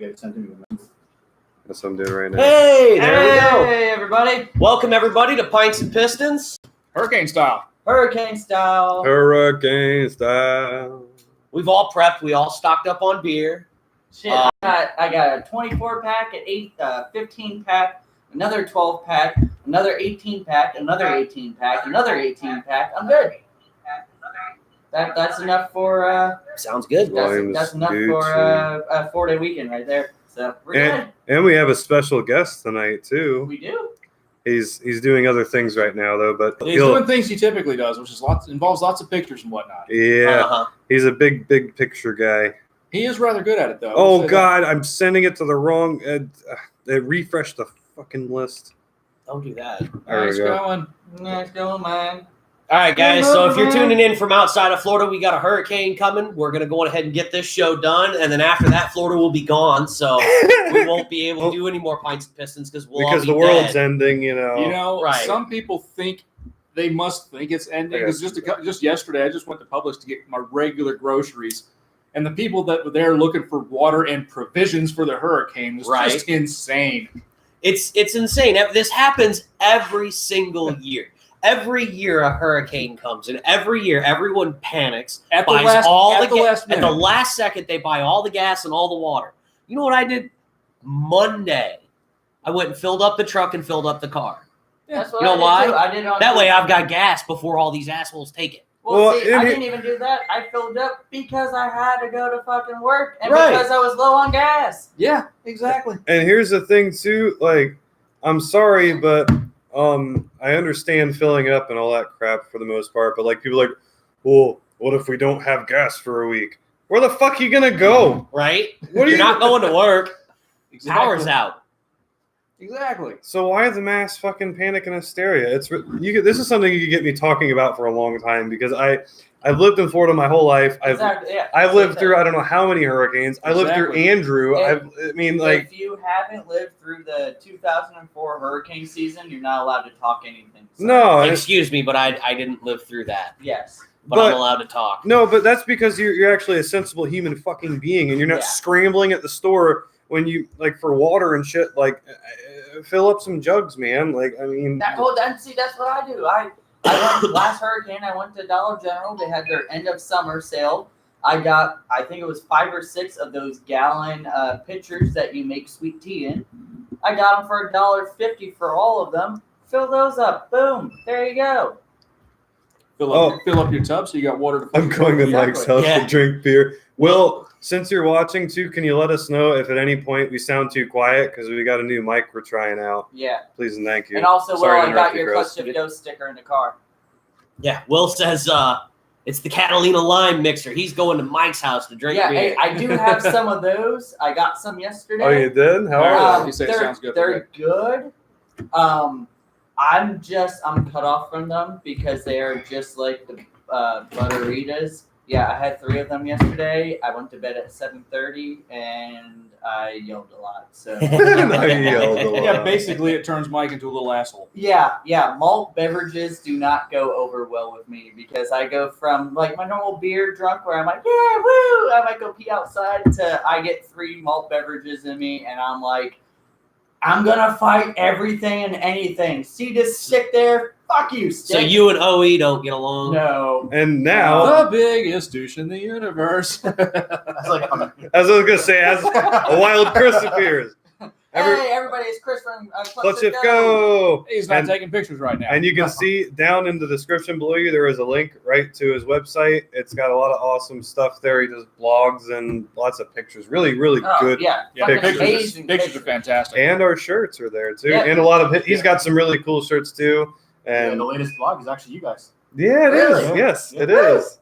That's what I'm doing right now. Hey, there we go. Hey, everybody. Welcome, everybody, to Pints and Pistons. Hurricane style. Hurricane style. Hurricane style. We've all prepped. We all stocked up on beer. Shit, I got a 24-pack, an 15-pack, another 12-pack, another 18-pack, another 18-pack, another 18-pack. I'm good. That's enough for Sounds good. that's enough for a 4-day weekend right there. So we're good. And we have a special guest tonight too. We do. He's doing other things right now though, but He's doing things he typically does, which is involves lots of pictures and whatnot. Yeah, he's a big picture guy. He is rather good at it though. Oh God, I'm sending it to the wrong. Refresh the fucking list. Don't do that. Nice going. Nice going, man. All right, guys. So if you're tuning in from outside of Florida, we got a hurricane coming. We're going to go ahead and get this show done. And then after that, Florida will be gone. So we won't be able to do any more Pints and Pistons because the world's ending, you know. Right. Some people think they must think it's ending. Because just yesterday, I just went to Publix to get my regular groceries. And the people that were there looking for water and provisions for the hurricane was just insane. It's insane. This happens every single year. Every year a hurricane comes, and every year everyone panics. At the last second, they buy all the gas and all the water. You know what I did? Monday, I went and filled up the truck and filled up the car. That's what you know why? I did that way I've got gas before all these assholes take it. Well, see, I didn't even do that. I filled up because I had to go to fucking work and because I was low on gas. Yeah, exactly. And here's the thing, too. Like, I'm sorry, but I understand filling up and all that crap for the most part. But, like, people are like, well, what if we don't have gas for a week? Where the fuck are you going to go? Right? You're not going to work. Exactly. Power's out. Exactly. So why the mass fucking panic and hysteria? This is something you could get me talking about for a long time because I've lived in Florida my whole life. I've lived through I don't know how many hurricanes. I lived through Andrew. If you haven't lived through the 2004 hurricane season, you're not allowed to talk anything. So. No, excuse me, but I didn't live through that. Yes. But I'm allowed to talk. No, but that's because you're actually a sensible human fucking being, and you're not scrambling at the store when you for water and shit. Like, fill up some jugs, man. Like, I mean, that's what I do. I went last hurricane. I went to Dollar General. They had their end of summer sale. I got, I think it was 5 or 6 of those gallon pitchers that you make sweet tea in. I got them for $1.50 for all of them. Fill those up. Boom. There you go. Fill up your tub so you got water to. I'm going to Mike's house to drink beer. Will, since you're watching too, can you let us know if at any point we sound too quiet because we got a new mic we're trying out? Yeah. Please and thank you. And also, I got your Clutch Tip Dose sticker in the car. Yeah. Will says it's the Catalina Lime mixer. He's going to Mike's house to drink beer. Hey, I do have some of those. I got some yesterday. Oh, you did? How are they? You say it sounds good. They're good. I'm cut off from them because they are just like the Butteritas. Yeah, I had 3 of them yesterday. I went to bed at 7:30 and I yelled a lot. So Yeah, basically it turns Mike into a little asshole. Yeah. Malt beverages do not go over well with me because I go from like my normal beer drunk where I'm like, yeah, woo, I might go pee outside to I get 3 malt beverages in me and I'm like, I'm gonna fight everything and anything. See this stick there? Fuck you, stick. So you and OE don't get along? No. And now the biggest douche in the universe. as I was gonna say, as a wild Chris appears. Hey, everybody, it's Chris from Clutch It Go. He's not taking pictures right now. And you can see down in the description below you, there is a link right to his website. It's got a lot of awesome stuff there. He does blogs and lots of pictures. Really, really good pictures. Pictures are fantastic. And our shirts are there too. Yeah. And a lot of he's got some really cool shirts too. And the latest blog is actually you guys. Yeah, it is. Yes, it is.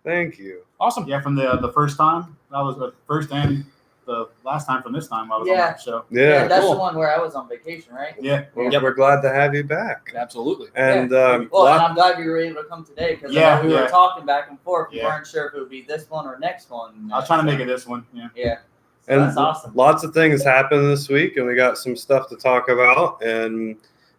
Thank you. Awesome. Yeah, from the first time. That was the first and the last time from this time I was on the show. Yeah, that's the one where I was on vacation, right? Yeah. Well, we're glad to have you back. Absolutely. And and I'm glad you were able to come today because we were talking back and forth. We weren't sure if it would be this one or next one. I was trying to make it this one. Yeah. So and that's awesome. Lots of things happened this week, and we got some stuff to talk about. And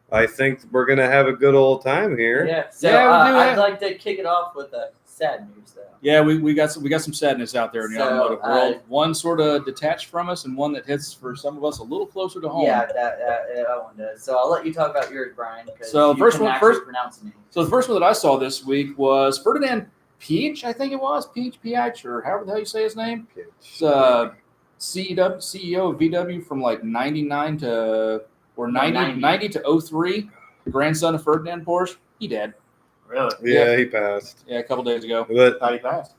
I think we're gonna have a good old time here. Yeah. So I'd like to kick it off with a sad news though. Yeah, we got some sadness out there in the So, automotive world. One sort of detached from us, and one that hits for some of us a little closer to home. Yeah, that one does. So I'll let you talk about yours, Brian. So you first can one- actually first- pronounce names. So the first one that I saw this week was Ferdinand Peach, I think it was Peach, or however the hell you say his name. It's CEO of VW from like 99 to or 90 to 03. Grandson of Ferdinand Porsche. He dead. Really? Yeah, he passed. Yeah, a couple days ago. But How he passed?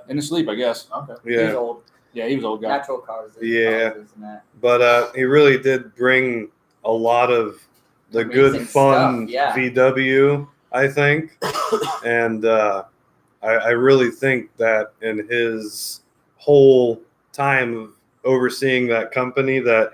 In his sleep, I guess. Okay. He's yeah, old. Yeah, he was an old guy. Natural causes. Yeah. causes and that. but he really did bring a lot of the good, Amazing fun stuff, yeah. VW, I think. And I really think that in his whole time of overseeing that company that,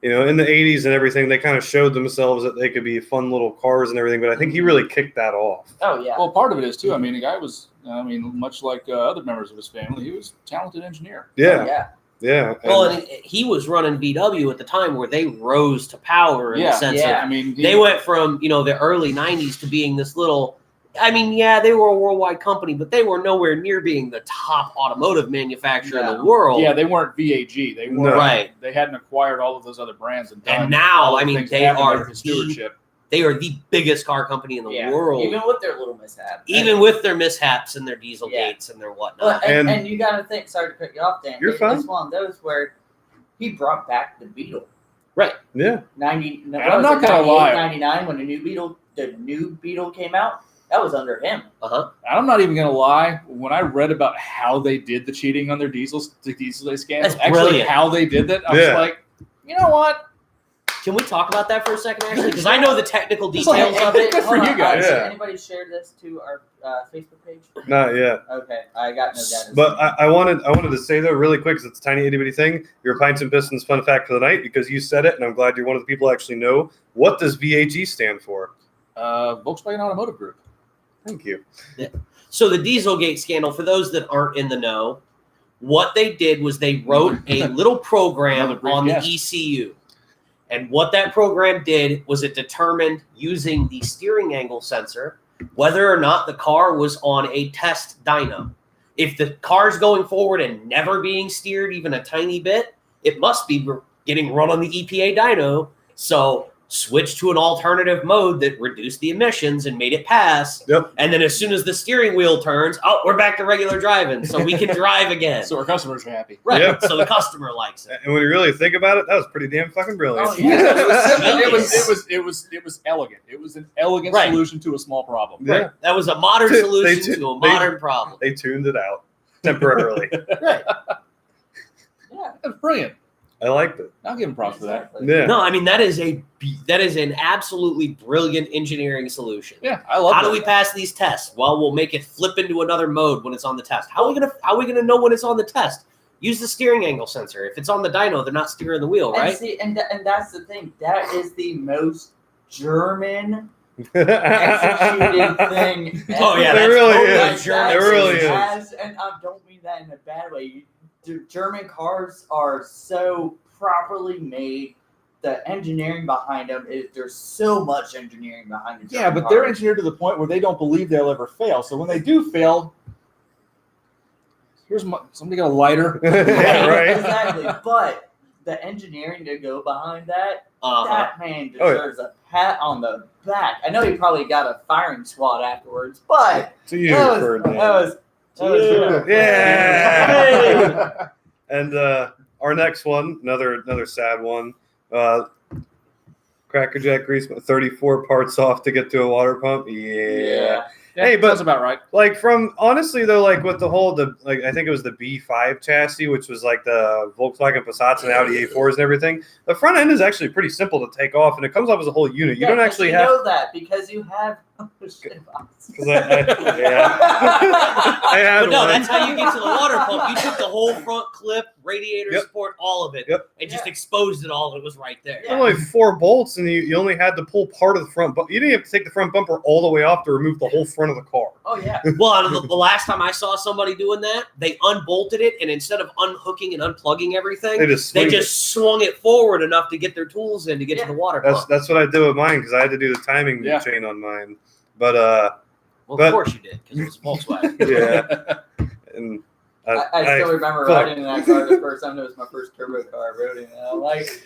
in the 80s and everything, they kind of showed themselves that they could be fun little cars and everything. But I think he really kicked that off. Oh yeah. Well, part of it is too. I mean, the guy was. Much like other members of his family, he was a talented engineer. Yeah, Yeah. yeah. Well, and he was running VW at the time where they rose to power in the sense Yeah. of I mean, they went from the early 90s to being this little. I mean, yeah, they were a worldwide company, but they were nowhere near being the top automotive manufacturer in the world. Yeah, they weren't VAG. They weren't. No. Right. They hadn't acquired all of those other brands. And now, all the I mean, things they that happened are under his stewardship. They are the biggest car company in the Yeah. world, Even with their little mishaps. even with their mishaps and their diesel Yeah. gates and their whatnot. Well, And- and you got to think. Sorry to cut you off, Dan. You're fine. It's one of those where he brought back the Beetle. Yeah. 90. No, And I'm not gonna 98, lie. 99 when the new Beetle came out. That was under him. I'm not even gonna lie. When I read about how they did the cheating on their diesels, the diesel scandal, That's actually brilliant. how they did that, I was Yeah. like, you know what? Can we talk about that for a second, actually? Because I know the technical It's like- details of it. Good for Hold you on, guys. Yeah. Anybody share this to our Facebook page? Not yet. Okay, I got no data. But I wanted to say though really quick, because it's a tiny itty bitty thing. Your Pints and Pistons fun fact for the night, because you said it, and I'm glad you're one of the people who actually know. What does VAG stand for? Volkswagen Automotive Group. Thank you. So the Dieselgate scandal, for those that aren't in the know, what they did was they wrote a little program Another brief on the guess. ECU. And what that program did was it determined using the steering angle sensor whether or not the car was on a test dyno. If the car's going forward and never being steered even a tiny bit, it must be getting run on the EPA dyno. So switch to an alternative mode that reduced the emissions and made it pass. Yep. And then as soon as the steering wheel turns, oh, we're back to regular driving, so we can drive again. So our customers are happy. Right. Yep. So the customer likes it. And when you really think about it, that was pretty damn fucking brilliant. Oh, yeah. It was elegant. It was an elegant Right. solution to a small problem. Yeah. That was a modern They solution to a modern problem. They tuned it out temporarily. Right. Yeah. That's brilliant. I liked it. I'll give him props for that. Exactly. Yeah. No, I mean that is an absolutely brilliant engineering solution. Yeah, I love How that. do we pass these tests? Well, we'll make it flip into another mode when it's on the test. How are we gonna know when it's on the test? Use the steering angle sensor. If it's on the dyno, they're not steering the wheel, right? And see, and that's the thing. That is the most German executed thing. Oh, yeah, There that's really totally is. German. There really is. And I don't mean that in a bad way. German cars are so properly made. The engineering behind them there's so much engineering behind the Yeah, German but they're cars. engineered to the point where they don't believe they'll ever fail. So when they do fail, somebody got a lighter. Yeah, right. Exactly. But the engineering to go behind that, Uh-huh. that man Oh, yeah. deserves a pat on the back. I know he probably got a firing squad afterwards, but To you, that was, Ferdinand. that was Yeah. And our next one, another sad one. Cracker Jack grease, 34 parts off to get to a water pump. Yeah. Yeah, Hey, but- that's about right. Like from honestly though, like with the whole I think it was the B5 chassis, which was like the Volkswagen Passats and Audi A4s and everything. The front end is actually pretty simple to take off, and it comes off as a whole unit. You don't actually have. know that because you have a shit box. 'Cause yeah. I had But no, one. that's how you get to the water pump. You took the whole front clip, radiator Yep. support, all of it, Yep. and just exposed it all. It was right there. Yeah. Only 4 bolts, and you only had to pull part of the front. But you didn't have to take the front bumper all the way off to remove the whole front of the car. Oh yeah. Well, the last time I saw somebody doing that, they unbolted it, and instead of unhooking and unplugging everything, They just they swing just swung it forward enough to get their tools in to get to the water pump. That's what I did with mine because I had to do the timing Yeah. chain on mine. But Well, But- of course you did, because it was Volkswagen. Yeah, and I still remember fuck. riding in that car the first time. It was my first turbo car I rode in. And I'm like,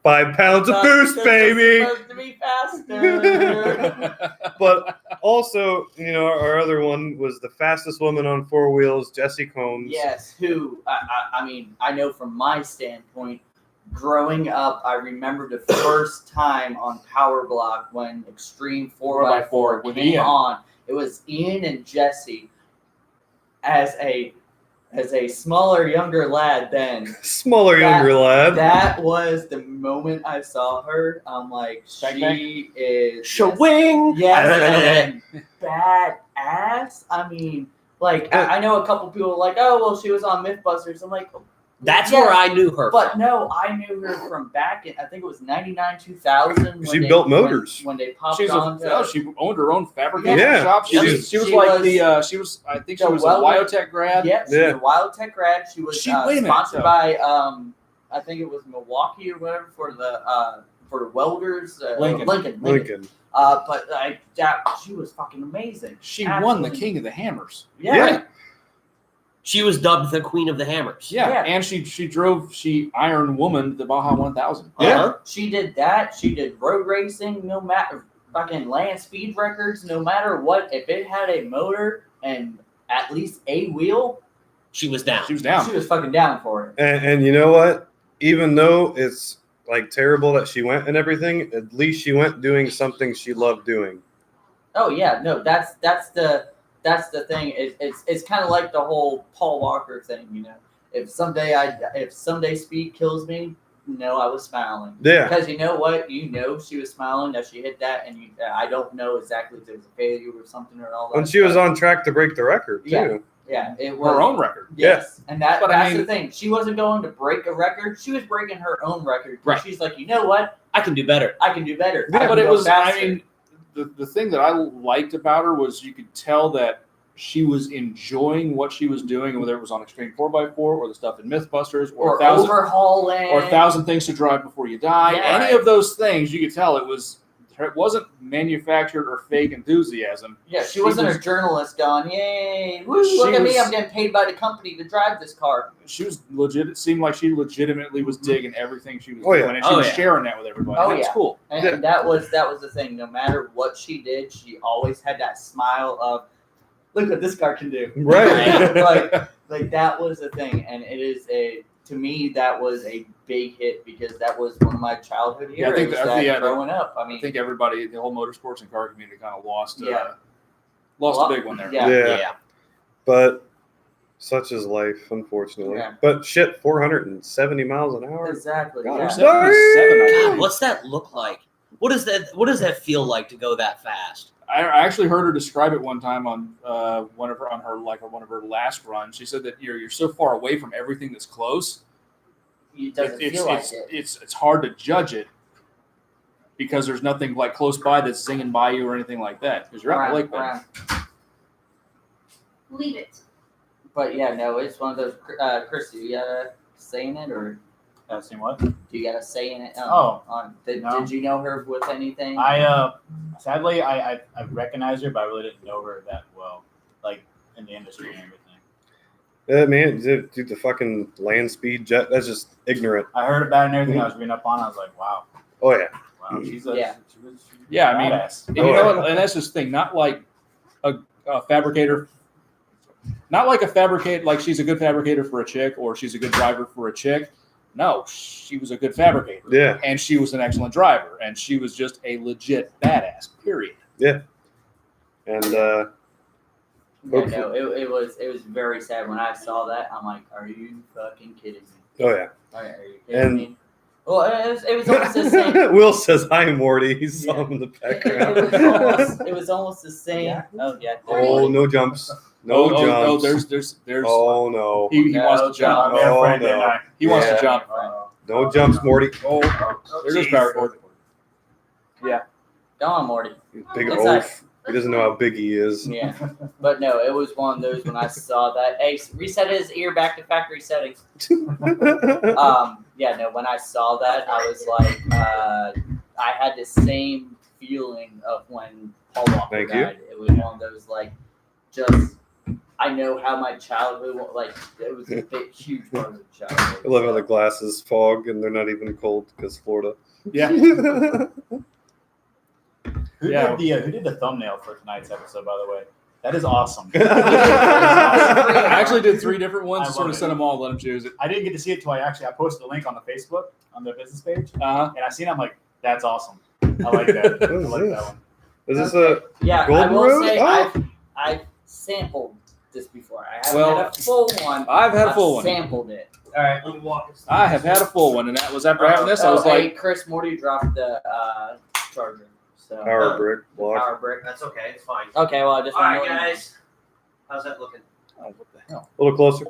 5 pounds of boost, this is baby. supposed to be faster. But also, our other one was the fastest woman on 4 wheels, Jessie Combs. Yes, who I mean, I know from my standpoint, growing up, I remember the first time on Power Block when Extreme 4x4 with came Ian. on. It was Ian and Jesse as a smaller, younger lad then. Smaller, younger lad. That was the moment I saw her. I'm like, she is Shawing! yes, badass. I mean, like I know a couple people are like, oh well, she was on Mythbusters. I'm like, That's yes, where I knew her but from. no, I knew her from back in I think it was 99, 2000. She built motors. when they popped She's on. she owned her own fabrication Yeah. shop. She She was was- she was she like was- she was I think the she was a welder- Wyotech grad. Yep, she's Yeah. a Wildtech grad. She was Wait a minute, sponsored though. by I think it was Milwaukee or whatever for the welders. Lincoln. Lincoln. But like that, she was fucking amazing. She won the Absolutely. King of the Hammers. Yeah. She was dubbed the Queen of the Hammers. Yeah, Yeah. and she Iron Woman the Baja 1000. Yeah. Uh-huh. She did that. She did road racing. No matter fucking land speed records. No matter what, if it had a motor and at least a wheel, She was down. She was down. she was fucking down for it. And you know what? Even though it's like terrible that she went and everything, at least she went doing something she loved doing. Oh yeah, no, that's the thing. It's kind of like the whole Paul Walker thing, you know. If someday speed kills me, no, I was smiling. Yeah. Because you know what, she was smiling that she hit that, and I don't know exactly if it was a failure or something or all that. And she was stuff. on track to break the record, too. Yeah. Yeah, it was Her own record. Yes, and But I that's mean- the thing. She wasn't going to break a record. She was breaking her own record. Right. She's like, you know what, I can do better. I can do better. I Yeah, can but it go was faster. I mean the thing that I liked about her was you could tell that she was enjoying what she was doing, whether it was on Extreme 4x4 or the stuff in Mythbusters or or 1,000 overhauling, or 1,000 Things to Drive Before You Die. Yeah. Any of those things, you could tell it wasn't manufactured or fake enthusiasm. Yeah, she wasn't was- a journalist going, yay, woo, She look at me, was- I'm getting paid by the company to drive this car. She was legit. It seemed like she legitimately was digging everything she was Oh, yeah. doing, and she Oh, was yeah. sharing that with everybody. Oh, That was yeah. cool. And, Yeah. and that was the thing. No matter what she did, she always had that smile of, look what this car can do. Right. like that was the thing, and it is to me that was a big hit because that was one of my childhood Yeah, I heroes. think Growing up, I mean, I think everybody, the whole motorsports and car community, kind of lost Yeah. a big one there. Yeah. Yeah. But such is life, unfortunately. Yeah. But shit, 470 miles an hour? exactly. God, yeah. or 77, I God, think. what's that look like? What does that feel like to go that fast? I actually heard her describe it one time on one of her last runs. She said that you're so far away from everything that's close. It doesn't It's feel like it's, it. it's hard to judge it because there's nothing like close by that's zinging by you or anything like that because you're out in the lake bed. Around. Leave it. But yeah, no, it's one of those. Chris, do you got a say in it, or Seen what? do you got a say in it? Oh, Did no. you know her with anything? Sadly, I recognized her, but I really didn't know her that well, like in the industry and everything. Yeah, man, dude, the fucking land speed jet, that's just ignorant. I heard about it and everything. I was reading up on. I was like, wow, Oh, yeah. wow, she's Yeah. Yeah, I mean, badass. And you know what? And that's just the thing. Not like a fabricator. Not like a fabricator. Like she's a good fabricator for a chick, or she's a good driver for a chick. No, she was a good fabricator. Yeah. And she was an excellent driver, and she was just a legit badass. Period. And Yeah, no, it was very sad when I saw that. I'm like, are you fucking kidding me? oh, yeah. Are you kidding And- me? Well, it was almost the same. Will says, hi, Morty. He saw Yeah. him in the It background. was almost the same. Yeah. Oh yeah. Oh, no jumps. No oh, jumps. there's. Oh, no. He No wants to jump. I made a Oh, friend, no. didn't I? He wants to Yeah. jump. No jumps, Morty. Oh, there goes power cord. Go on, Morty. Big It's oaf. He doesn't know how big he is. Yeah. But no, it was one of those when I saw that. Hey, reset his ear back to factory settings. Yeah, no, when I saw that, I was like, I had the same feeling of when Paul Walker Thank you. died. It was one of those just. I know how my childhood it was a big, huge part of the childhood. I love how the glasses fog and they're not even cold because Florida. Yeah. Who Yeah. did the thumbnail for tonight's episode? By the way, that is awesome. I actually did 3 different ones. I To sort love of it. send them all, let them choose it. I didn't get to see it till I posted a link on the Facebook on the business page, Uh-huh. and I seen it, I'm like, that's awesome. I like that. I What is like this? that one. Is this a Yeah, Golden I will Road? say Oh. I've sampled this before. I haven't had a full one. I've had a full I've one. sampled it. All right, let me walk us through I have this. had a full one, and that was after having this. I was hey, like, Chris Morty dropped the charger. So power brick block? power brick. That's okay. It's fine. Okay, well I just All right, wanted to know. guys. How's that looking? oh, what the hell? A little closer.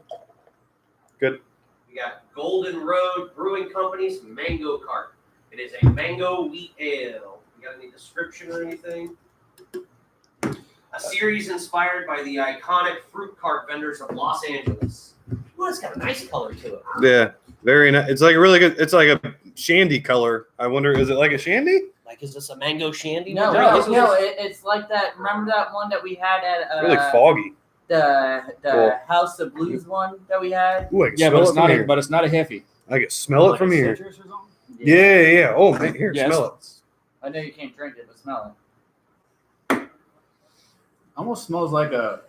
We got Golden Road Brewing Company's Mango Cart. It is a mango wheat ale. You got any description or anything? A series inspired by the iconic fruit cart vendors of Los Angeles. Well, it's got a nice color to it. Yeah, very nice. It's like a really good. It's like a shandy color. I wonder, is it like a shandy? Like, is this a mango shandy? No, this is- it's like that. Remember that one that we had at Really foggy. the Cool. House of Blues one that we had? Ooh, I can Yeah, smell but it's it from not. here. But it's not a Heffy. I can smell it Like from a here. citrus or something? Yeah. Oh man, here, Yes. smell it. I know you can't drink it, but smell it. Almost smells like a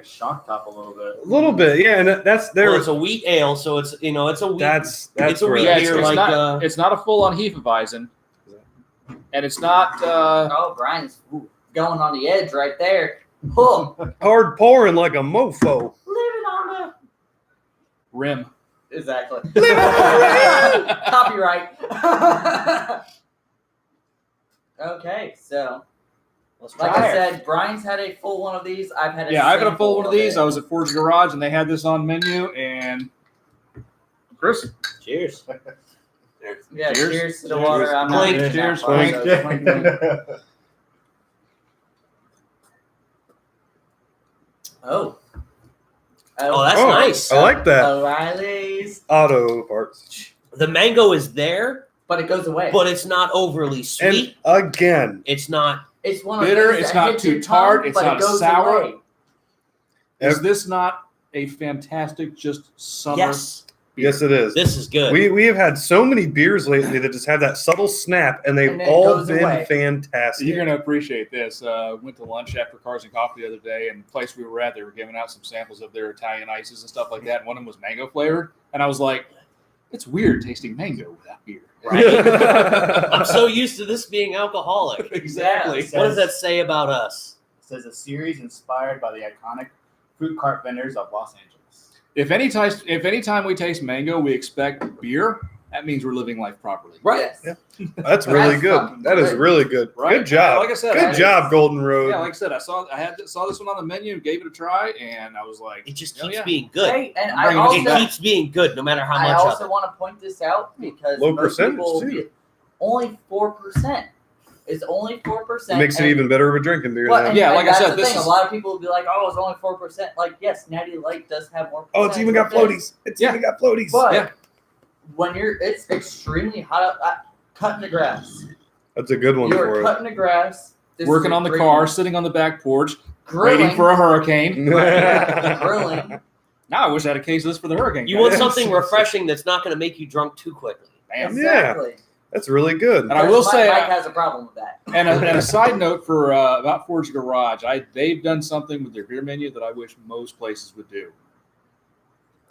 shock top a little bit. A little bit, yeah. And that's there. Well, it's a wheat ale, so it's it's a wheat. That's it's a right. wheat Yeah, beer like it's not a full-on Hefeweizen, and it's not. Oh, Brian's going on the edge right there. Oh, Hard pouring like a mofo. living on Rim. the exactly. Living on the Copyright. Okay, so Let's like try I it. said, Brian's had a full one of these. I've had a Yeah, I've had a full sample one of these. it. I was at Ford's Garage, and they had this on menu. And Chris, Cheers. Yeah, Cheers. cheers to the water. I'm not Clink. doing that Cheers. part, Clink. so clink, clink. Oh. Oh, that's Oh, nice. I like that. O'Reilly's. Auto parts. The mango is there, But it goes away. but it's not overly sweet. And again, It's not. it's one of bitter, those it's that not hits too your tart, tongue, it's but not it goes sour. away. is this not a fantastic just summer? Yes, beer? yes, it is. this is good. We have had so many beers lately that just have that subtle snap, and they've And then it all goes been away. fantastic. You're gonna appreciate this. Went to lunch after Cars and Coffee the other day, and the place we were at, they were giving out some samples of their Italian ices and stuff like that. And one of them was mango flavored, and I was like, "It's weird tasting mango without beer." Right? I'm so used to this being alcoholic. Exactly. Yeah, What does that say about us? It says a series inspired by the iconic fruit cart vendors of Los Angeles. If any time we taste mango, we expect beer. That means we're living life properly. Right. Yes. Yeah. That's really That's good. fucking That is good. really good. Right? Good job. Like I said, Good job, Golden Road. Yeah, like I said, I saw this one on the menu and gave it a try, and I was like, It just hell keeps yeah. being good. Hey, and I'm I bringing this It also, keeps being good no matter how I much of also it. want to point this out because Low most percentage, people too. only 4%. It's only 4%. It makes it and- even better of a drinking beer. Well, then. and, Yeah, and like I that's said, the this thing. is- A lot of people will be like, "Oh, it's only 4%." Like, yes, Natty Light does have more. Oh, it's even got percentage floaties. It's Yeah. even got floaties. But Yeah. when it's extremely hot out, cutting the grass. That's a good one You for are it. cutting the grass. This working is a on the great car, one. sitting on the back porch, grilling. waiting for a hurricane. Grilling. Now I wish I had a case of this for the hurricane. You want Yeah. something refreshing that's not going to make you drunk too quickly. Bam. Exactly. That's really good. And I will say, Mike has a problem with that. and a side note for about Ford's Garage, they've done something with their beer menu that I wish most places would do.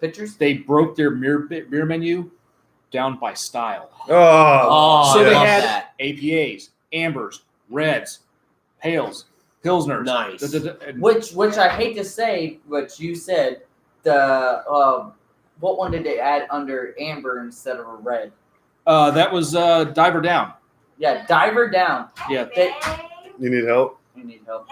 Pictures. They broke their beer menu down by style. Oh, Oh, So I they love had that. APAs, ambers, reds, pales, pilsners. Nice. And Which I hate to say, but you said the what one did they add under amber instead of a red? that was Diver Down. Yeah, Diver Down. Yeah, you need help? You need help.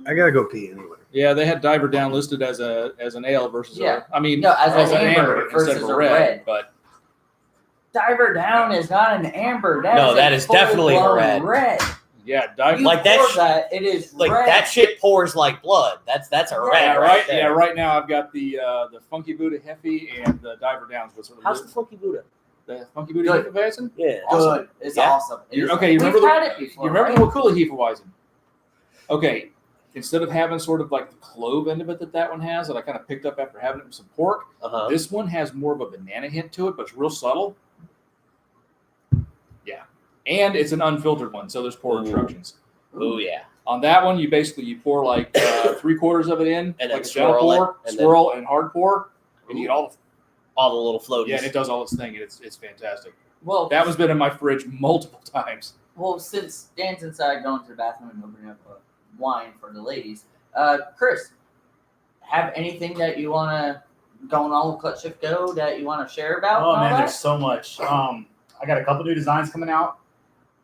I gotta go pee anyway. yeah, they had Diver Down listed as an ale versus Yeah. I mean, No, as an an amber instead of versus a a red. red. But Diver Down is not an amber. That is definitely a full-blown red. yeah, Diver. You Like that pour sh- that, it is Like red. that shit pours like blood. That's a red. Yeah, right right. there. Yeah, right now I've got the Funky Buddha Heffy and the Diver Downs. What's How's the Funky Buddha? the Funky Buddha Good. Hefeweizen? Yeah. Awesome. Good. It's Yeah. awesome. Okay, you We've remember had it before. You remember right? the Wakula Hefeweizen? Okay, instead of having sort of like the clove end of it that one has, that I kind of picked up after having it with some pork, this one has more of a banana hint to it, but it's real subtle. Yeah, and it's an unfiltered one, so there's pour instructions. Oh yeah. On that one, you pour like 3/4 of it in, and like then a gentle pour, swirl, and hard pour, and you get all the little floaties. Yeah, and it does all its thing, and it's fantastic. Well, that one's been in my fridge multiple times. Well, since Dan's inside going to the bathroom and opening up a wine for the ladies, Chris, have anything that you want to going on with Clutch Shift Go that you want to share about? Oh man, there's so much. I got a couple new designs coming out.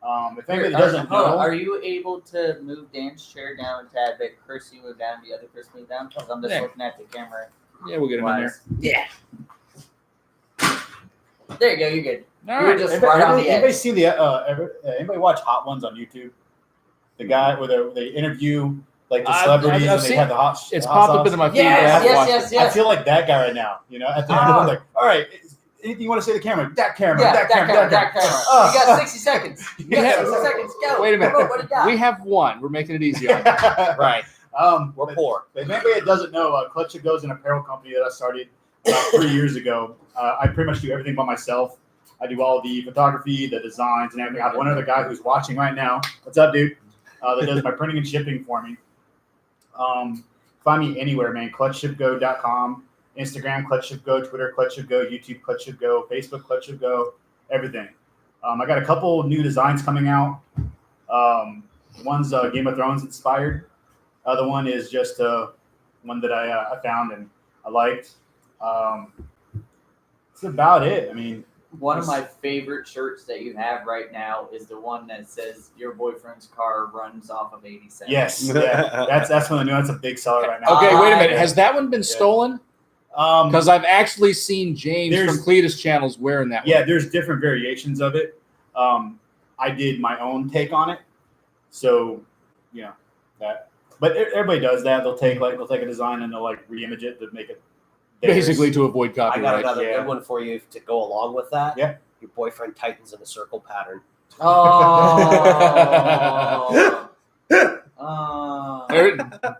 If anybody doesn't know, are you able to move Dan's chair down a tad bit? Chris, you move down, the other Chris move down, because I'm just looking at the camera. Yeah, we'll get him in there. Yeah. There you go. You're good. All right. Anybody see the anybody watch Hot Ones on YouTube? The guy where they interview like the celebrities and they have the hot. It's hot popped sauce. up into my feed. Yes. I feel like that guy right now. You know, at the end, I'm like, all right, anything you want to say to the camera? That camera. You got 60 seconds. You got 60 seconds. Go. Wait a minute. What do you got? We have one. We're making it easy on you. Right. We're poor. If anybody that doesn't know, Clutch It Go is an apparel company that I started about 3 years ago. I pretty much do everything by myself. I do all the photography, the designs, and everything. I have one other guy who's watching right now. What's up, dude? That does my printing and shipping for me. Find me anywhere, man. ClutchShipGo.com, Instagram, ClutchShipGo, Twitter, ClutchShipGo, YouTube, ClutchShipGo, Facebook, ClutchShipGo, everything. I got a couple new designs coming out. One's Game of Thrones inspired. Other one is just one that I found and I liked. That's about it. I mean, one of my favorite shirts that you have right now is the one that says your boyfriend's car runs off of 80 cents. Yes, yeah, that's one of the new. That's a big seller right now. Okay, wait a minute. Has that one been stolen? Because I've actually seen James from Cletus channels wearing that one. Yeah, there's different variations of it. I did my own take on it. So, yeah, that. But everybody does that. They'll take a design and they'll like re-image it to make it theirs. Basically to avoid copyright. I got another good one for you to go along with that. Yeah. Your boyfriend tightens in a circle pattern. Oh.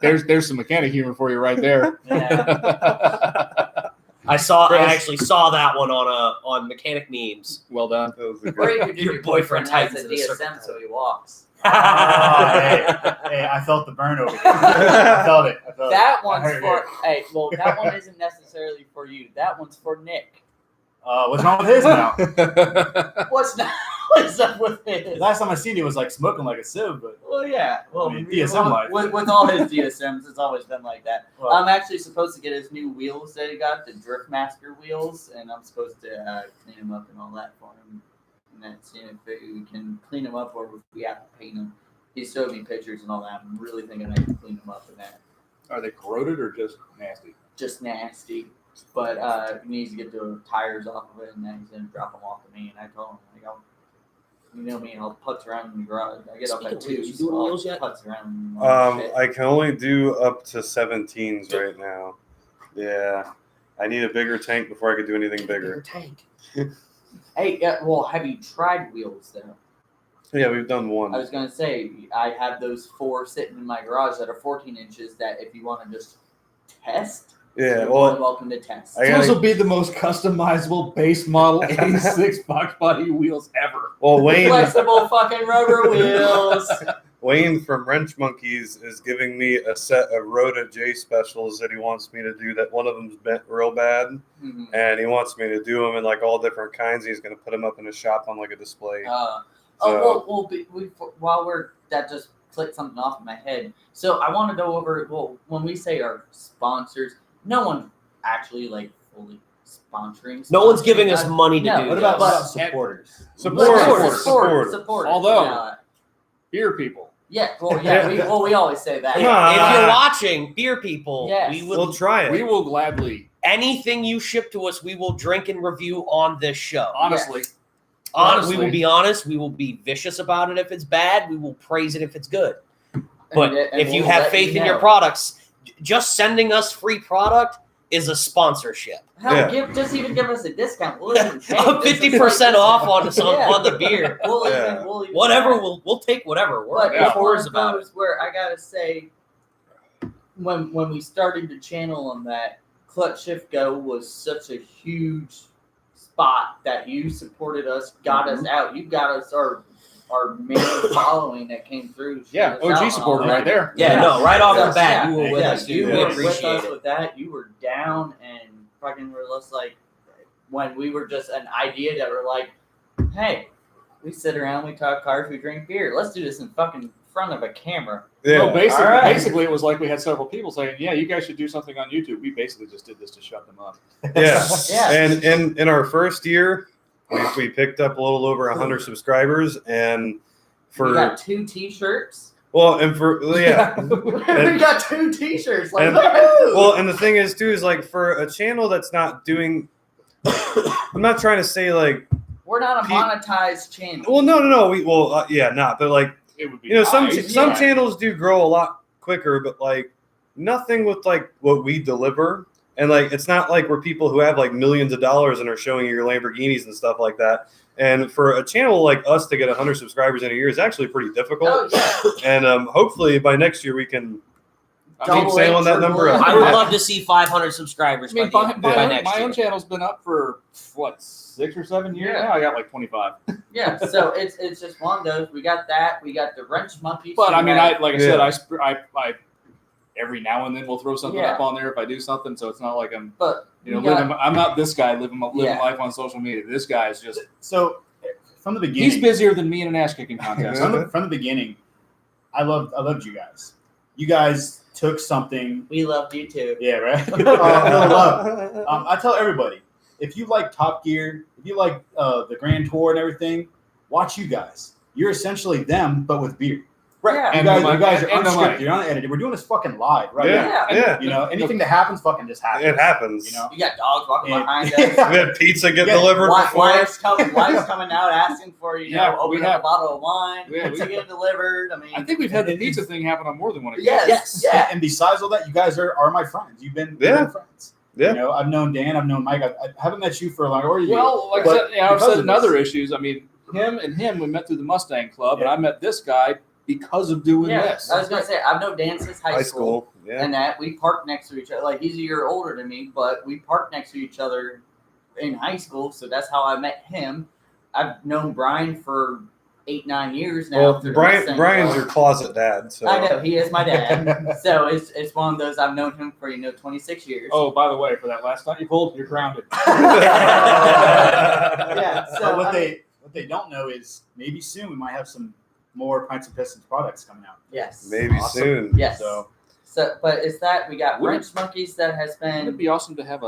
There's some mechanic humor for you right there. Yeah. I actually saw that one on mechanic memes. Well done. Or you could do Your boyfriend has tightens a in a circle DSM so he walks. Hey, I felt the burn over here. I felt it. That one's for that one isn't necessarily for you. That one's for Nick. What's wrong with his now? What's up with his? Last time I seen it was like smoking like a sieve, but well, yeah. Well, I mean, DSM life. with all his DSMs, it's always been like that. Well, I'm actually supposed to get his new wheels that he got, the Driftmaster wheels, and I'm supposed to clean them up and all that for him. And that's if we can clean them up or if we have to paint them. He showed me pictures and all that. I'm really thinking I can clean them up and that. Are they corroded or just nasty? Just nasty. But he needs to get the tires off of it, and then he's going to drop them off to me. And I told him, you know me, I'll putz around in the garage. I get up at 2, you doing wheels yet? Putz around. I can only do up to 17s right now. Yeah. I need a bigger tank before I could do anything bigger. Tank. Hey, well, have you tried wheels, though? Yeah, we've done one. I was going to say, I have those 4 sitting in my garage that are 14 inches that if you want to just test, Yeah, you're well, welcome to test. Those will be the most customizable base model 86 box body wheels ever. well, Wayne Flexible fucking rubber wheels. Wayne from Wrench Monkeys is giving me a set of Rhoda J specials that he wants me to do. That one of them's bent real bad, Mm-hmm. and he wants me to do them in like all different kinds. He's going to put them up in his shop on like a display. While that just clicked something off in my head. So I want to go over, when we say our sponsors, no one actually like fully sponsoring. No one's giving us money to do what this. about supporters? Supporters. Supporters. Although- Beer people. We always say that. If you're watching, beer people, Yes. We'll try it. We will gladly. anything you ship to us, we will drink and review on this show. Honestly. We will be honest. We will be vicious about it if it's bad. We will praise it if it's good. But And if you we'll have let faith you in your know. products, just sending us free product is a sponsorship. Hell, Yeah. just even give us a discount. We'll even pay. I'm This is 50% like- off on Yeah. on the beer. We'll Yeah. even, we'll even Whatever, we'll take whatever. We're But Yeah. it's one whores of about it. those where I gotta say, when we started the channel on that, Clutch Shift Go was such a huge spot that you supported us, got us out. You got us our main following that came through. Yeah, showed us out OG and supporter all right that. there. Yeah, Yeah. no, right off Yeah. the bat, you were Yeah. with Yeah, us, dude. you We were with appreciate us it. with that. You were down and fucking were just like, when we were just an idea that were like, hey, we sit around, we talk cars, we drink beer. Let's do this in fucking front of a camera. Yeah. No, basically, All right. basically, it was like we had several people saying, "Yeah, you guys should do something on YouTube." We basically just did this to shut them up. Yeah. Yeah. And in our first year, we picked up a little over 100 subscribers, and We got for 2 T-shirts. yeah. We got 2 T-shirts. Like, And- woohoo! Well, and the thing is too is like for a channel that's not doing. I'm not trying to say like. We're not a monetized channel. Well, no. Not, but like It would be some nice, some yeah. channels do grow a lot quicker, but like nothing with like what we deliver. And like it's not like we're people who have like millions of dollars and are showing you your Lamborghinis and stuff like that. And for a channel like us to get 100 subscribers in a year is actually pretty difficult. Oh, yeah. And hopefully by next year we can I keep mean, Double sailing that triple number it. up. I would love to see 500 subscribers I mean, by next my year. own channel's been up for what 6 or 7 years Yeah. now. I got like 25. Yeah, so it's just one of those. We got that. We got the wrench monkey. But I mean, like I said, Yeah. I every now and then we'll throw something Yeah. up on there if I do something. So it's not like I'm But you know we got- living. I'm not this guy living Yeah. life on social media. This guy is just So from the beginning, he's busier than me in an ass kicking contest. From the beginning, I loved you guys. You guys took something. we loved you too. Yeah, right. Love. I tell everybody, if you like Top Gear, if you like the Grand Tour and everything, watch you guys. You're essentially them, but with beer. Right. Yeah. You And guys, the you guys are money. And the money. unscripted. You're unedited. We're doing this fucking live right Yeah. now. Yeah. You know, anything that happens fucking just happens. It happens. You know. You got dogs walking And- behind us. We had pizza get Yeah. delivered before. Wife's coming out asking for Yeah, we open up have- a bottle of wine. Yeah, Pizza we- getting delivered. I mean, I think we've had the pizza thing happen on more than one occasion. yes, Yes. yeah. And besides all that, you guys are my friends. You've been Yeah. friends. Yeah. You know, I've known Dan. I've known Mike. I haven't met you for a long. Or you? Well, like I But said, I've because said of in other this- issues. I mean, him, we met through the Mustang Club, Yeah. and I met this guy because of doing Yeah, this. I was gonna say I've known Dan since high school. Yeah. And that we parked next to each other. Like he's a year older than me, but we parked next to each other in high school. So that's how I met him. I've known Brian for 8-9 years now. Well, through the Mustang Brian's Club. your closet dad. So. I know he is my dad. So it's one of those I've known him for 26 years. Oh, by the way, for that last night you pulled, you're grounded. Yeah. So So what I mean, they don't know is maybe soon we might have some more Pints and Pistons products coming out. yes. Maybe Awesome. soon. Yes. So But it's that we got Wouldn't- wrench monkeys that has Wouldn't it been be awesome to have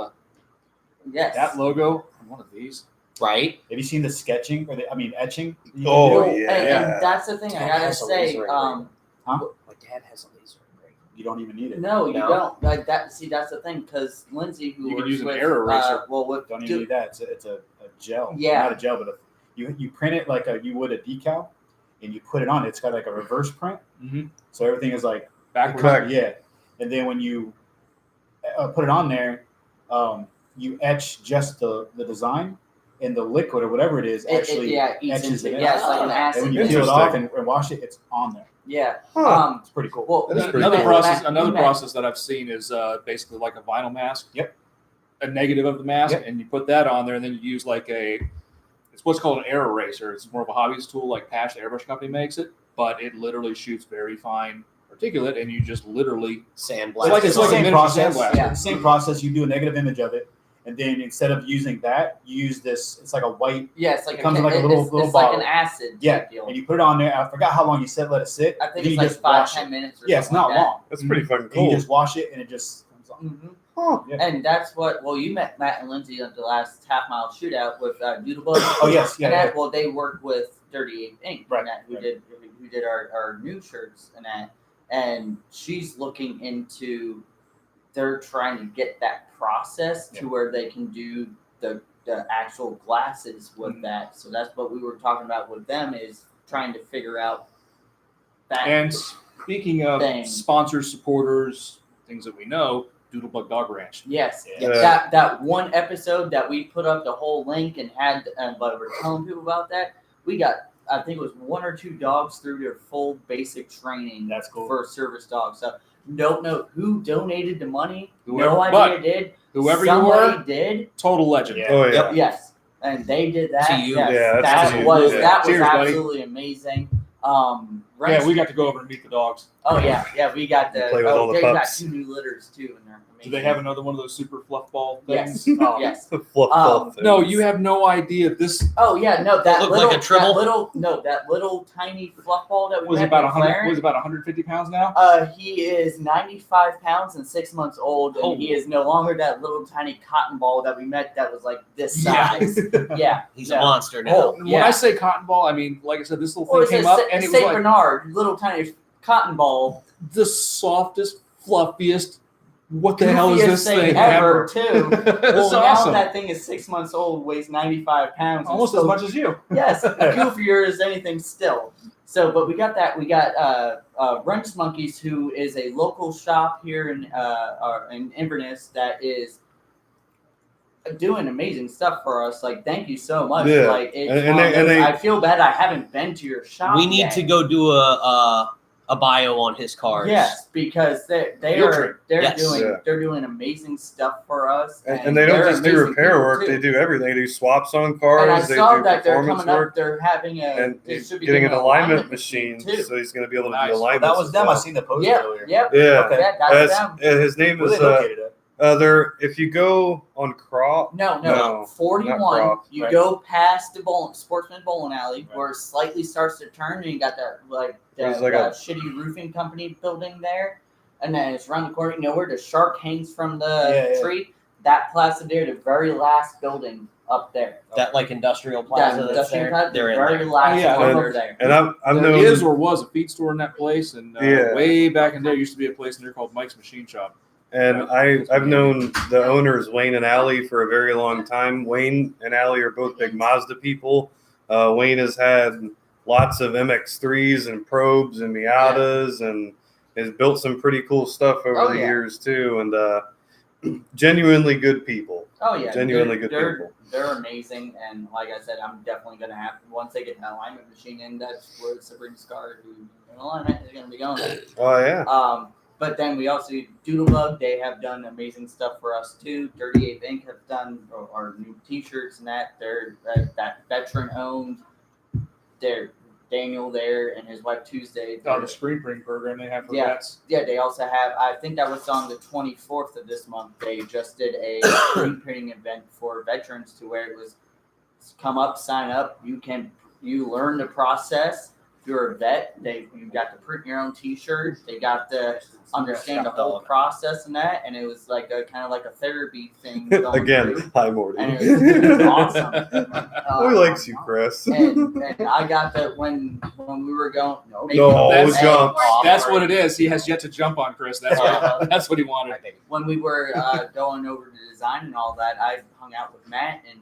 yes. that logo on one of these? Right? have you seen the sketching or etching? Oh, Well, yeah. and that's the thing I Dad gotta has a say. laser Um, My dad has a laser engraver. You don't even need it. no, you No? don't. Like that. See, that's the thing because Lindsay, who You could works use an with, air eraser. well, with Don't even need that. It's a gel. Yeah. Not a gel, but you print it like you would a decal, and you put it on. It's got like a reverse print, Mm-hmm. so everything is like Backwards. Correct. yeah. And then when you put it on there, you etch just the design, and the liquid or whatever it is actually it eats etches into it. yeah, it's like an And acid. when you peel it off Interesting. and wash it, it's on there. Yeah. Huh. It's pretty cool. Well, That is we- pretty we Another met- cool. process. we Another met- process that I've seen is basically like a vinyl mask. Yep. A negative of the mask, Yep. and you put that on there, and then you use like it's what's called an air eraser. It's more of a hobbyist tool, like Patch, the airbrush company, makes it, but it literally shoots very fine particulate, and you just literally Sandblast. like- it's the like a same miniature process. sandblast. Yeah, same process. You do a negative image of it, and then instead of using that, you use this. It's like a white. Yeah, it's like It comes in like a it's- little- it's, little it's like bottle. an acid Yeah, type deal. and you put it on there. I forgot how long you said let it sit. I think then it's you like just 5-10 wash it. minutes. Or Yeah, it's something not like that. long. That's pretty fucking And you cool. just wash it, and it just comes on. Mhm. Huh. Yeah. And that's what. Well, you met Matt and Lindsay at the last half mile shootout with Doodlebug. Oh yes, yeah, And yeah. that, well, they worked with 38 Ink, Right, and that, who right. did our new shirts and that. And she's looking into. They're trying to get that process to where they can do the actual glasses with that. So that's what we were talking about with them is trying to figure out that. And speaking of Thing. sponsors, supporters, things that we know, Doodlebug Dog Ranch. Yes. Yeah. That one episode that we put up the whole link and had, but we're telling people about that. We got, I think it was 1 or 2 dogs through their full basic training. That's cool. For service dogs. So don't know who donated the money. Whoever- no idea did. Whoever Somebody you were, did. total legend. Yeah. Oh yeah. Yes. And they did that. To you. Yes. Yeah, that's to that you. was Yeah. that was Cheers, buddy. absolutely amazing. Yeah, we got to go over and meet the dogs. Oh yeah, we got the. Play with all the they got pups. 2 new litters too, and they're Do amazing. they have another one of those super fluff ball Yes. things? Oh. Yes. The fluff No, you have no idea. This Oh yeah, no, that Look little, like a tribble? that little tiny fluff ball that we was had about with 100. Clarence, Was about 150 pounds now. He is 95 pounds and 6 months old, and he is no longer that little tiny cotton ball that we met that was like this size. Yeah, He's no. a monster now. Oh, When yeah. I say cotton ball, I mean, like I said, this little Or thing is came up it and it was Saint like Bernard, little tiny cotton ball, the softest, fluffiest. What the hell is goofiest this thing ever ever? too. It's Well, now awesome. that thing is 6 months old, weighs 95 pounds. Almost and as still- much as you. Yes, goofier as anything still. So, but we got that. We got Wrench Monkeys, who is a local shop here in Inverness that is doing amazing stuff for us. Like, thank you so much. Yeah. Like, it's And they- I feel bad I haven't been to your shop. We need yet. to go do a bio on his cars. Yes, because Field trip. Yes. they're doing amazing stuff for us. And they don't they're just do amazing repair people, work; too. they do everything. They do swaps on cars. And I they saw do that they're performance coming work, up. They're having and they he's should be getting an doing alignment machine, too. so he's going to be able to Nice. do Oh, alignment. That was them. I seen the post Yep, earlier. yep. Yeah, Okay. Yeah, that's them. his name Where is. they located at? They're if you go on Crop. No, No, 41. not Croft, You right. go past the Sportsman Bowling Alley, Right. where it slightly starts to turn, and you got that There's like a- shitty roofing company building there, and then it's around the corner. You know where the shark hangs from the Yeah, yeah. tree? That plaza there, the very last building up there. That like industrial That plaza that's industrial there. plaza, the They're in very there. last Oh, yeah, one and- over there. And I've There known is or was a feed store in that place, and Yeah. way back in there used to be a place in there called Mike's Machine Shop. And I've known the owners, Wayne and Allie, for a very long time. Wayne and Allie are both big Mazda people. Wayne has had lots of MX3s and Probes and Miatas and has built some pretty cool stuff over Oh, the yeah. years, too. And genuinely good people. Oh yeah, Genuinely good they're, people. They're amazing, and like I said, I'm definitely gonna have once they get the alignment machine in. That's where Sabrina Scar, who alignment is gonna be going. Oh, yeah. But then we also Doodlebug. They have done amazing stuff for us too. 38 Ink have done our new T-shirts and that. They're that veteran owned. They're Daniel there and his wife Tuesday. Oh, the screen print program they have for Yeah. vets. Yeah, they also have. I think that was on the 24th of this month. They just did a screen printing event for veterans to where it was come up, sign up. You learn the process. If you're a vet, you got to print your own T-shirt. They got to understand the whole process and that, and it was like a kind of like a therapy thing. Going Again, through. hi, Morty. And it was awesome. Who likes you, Chris? And I got that when we were going. No, That's- jump. That's what it is. He has yet to jump on Chris. That's that's what he wanted. When we were going over the design and all that, I hung out with Matt, and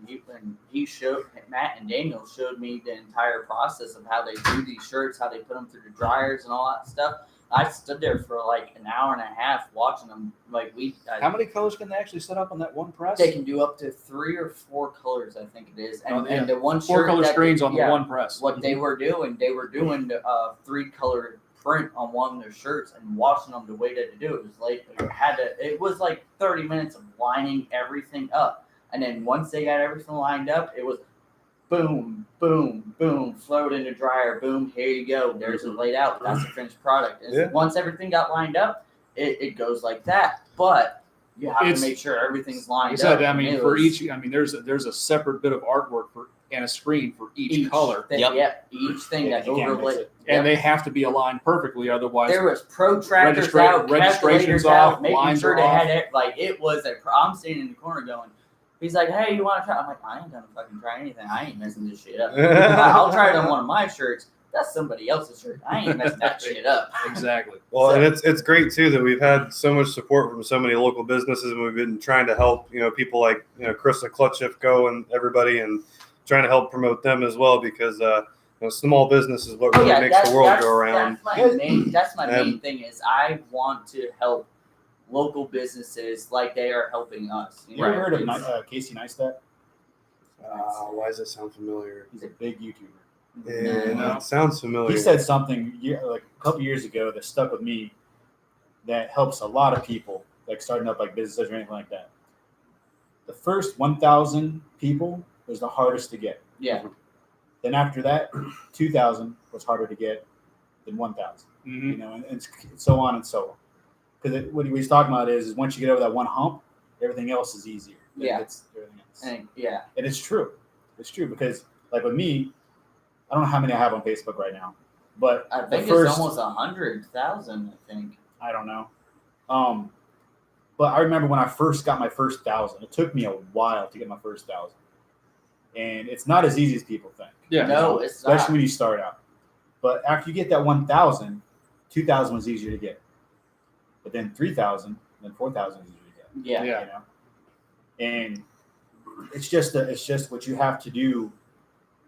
Matt and Daniel showed me the entire process of how they do these shirts, how they put them through the dryers and all that stuff. I stood there for like an hour and a half watching them. Like How many colors can they actually set up on that one press? they can do up to 3 or 4 colors, I think it is, and, Oh, yeah. and the one 4 shirt color that screens on the yeah, one press. What they were doing the 3-color print on one of their shirts and washing them the way that they do. It was like it was like 30 minutes of lining everything up, and then once they got everything lined up, it was boom, boom, boom, float in the dryer, boom, here you go. There's it laid out. That's the finished product. And Yeah. once everything got lined up, it goes like that. But you have It's- to make sure everything's Like I lined said, up. I mean, It for was- each, I mean, there's a separate bit of artwork and a screen for each color, thing, Yep. yep, each thing Yeah, that you can't mix overlaid. it. and they have to be aligned perfectly, otherwise. There was protractors Registra- out, registrations calculators out, off, making lines sure are they off. had it. Like it was I'm sitting in the corner going. He's like, "Hey, you want to try?" I'm like, "I ain't gonna fucking try anything. I ain't messing this shit up. I'll try it on one of my shirts. That's somebody else's shirt. I ain't messing that shit up." Exactly. Well, and it's great too that we've had so much support from so many local businesses, and we've been trying to help people like Chris at Clutch Co. and everybody, and trying to help promote them as well because small business is what really makes the world go around. That's my main And- thing is I want to help local businesses like they are helping us. You ever heard of It's- Casey Neistat? Why does that sound familiar? He's a big YouTuber. Yeah, No. it sounds familiar. He said something like a couple years ago that stuck with me that helps a lot of people, like starting up like businesses or anything like that. The first 1,000 people was the hardest to get. Yeah. Then after that, 2,000 was harder to get than 1,000. Mm-hmm. You know, and so on and so on. Because what he's talking about is once you get over that one hump, everything else is easier. Yeah. It's everything else. And yeah. And it's true. It's true because like with me, I don't know how many I have on Facebook right now, but I the think first, it's almost 100,000. I think. I don't know. But I remember when I first got my first 1,000. It took me a while to get my first 1,000, and it's not as easy as people think. Yeah. No, it's especially not. when you start out. But after you get that 1,000, 2,000 was easier to get. But then 3,000, then 4,000 is easier to get. Yeah. Yeah. You know, and it's just what you have to do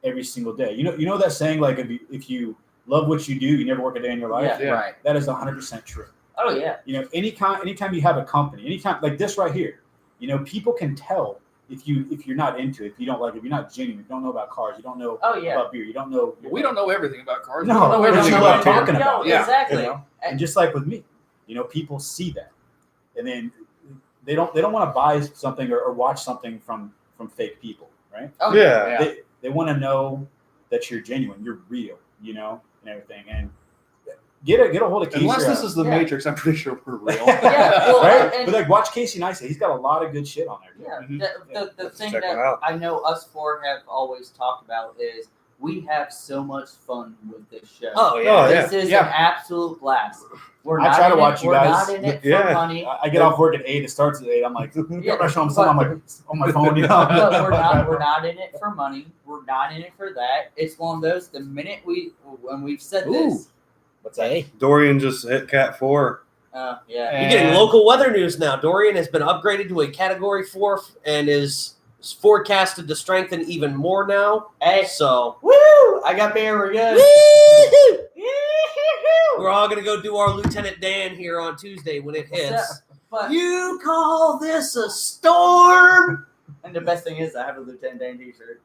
every single day. You know that saying, like if you love what you do, you never work a day in your life. Yeah. Yeah. Right. That is 100% true. Oh yeah. You know, anytime you have a company, anytime like this right here, you know, people can tell if you're not into it, if you don't like it, if you're not genuine, if you don't know about cars, you don't know Oh yeah. about beer, you don't know. We don't know everything about cars. No, we don't know we don't everything know what about I'm beer. talking about. No, Yeah. exactly. You know? And just like with me, you know, people see that, and then they don't want to buy something or watch something from fake people, right? Oh Yeah. Yeah. They want to know that you're genuine, you're real, you know, and everything. And get a hold of Casey. Unless this is the Yeah. Matrix, I'm pretty sure we're real. Yeah, well, right? and- But like, watch Casey Neistat. He's got a lot of good shit on there. Yeah, Mhm. the thing Check that it out. I know us four have always talked about is we have so much fun with this show. Oh yeah. Oh, yeah. This is Yeah. an absolute blast. We're I not try to in watch it, you we're guys. not in it Yeah. for money. I get off work at 8. It starts at 8. I'm like, Yeah, I'm showing something. I'm like on my phone, you know. But we're not in it for money. We're not in it for that. It's one of those. The minute when we've said this, What's that? Hey, Dorian just hit Cat 4. yeah, you're getting And- local weather news now. Dorian has been upgraded to a Category 4 and is forecasted to strengthen even more now. hey, So woo! I got beer. We're good. woo-hoo! Yee-hoo! We're all gonna go do our Lieutenant Dan here on Tuesday when it hits. But You call this a storm? and the best thing is I have a Lieutenant Dan t-shirt.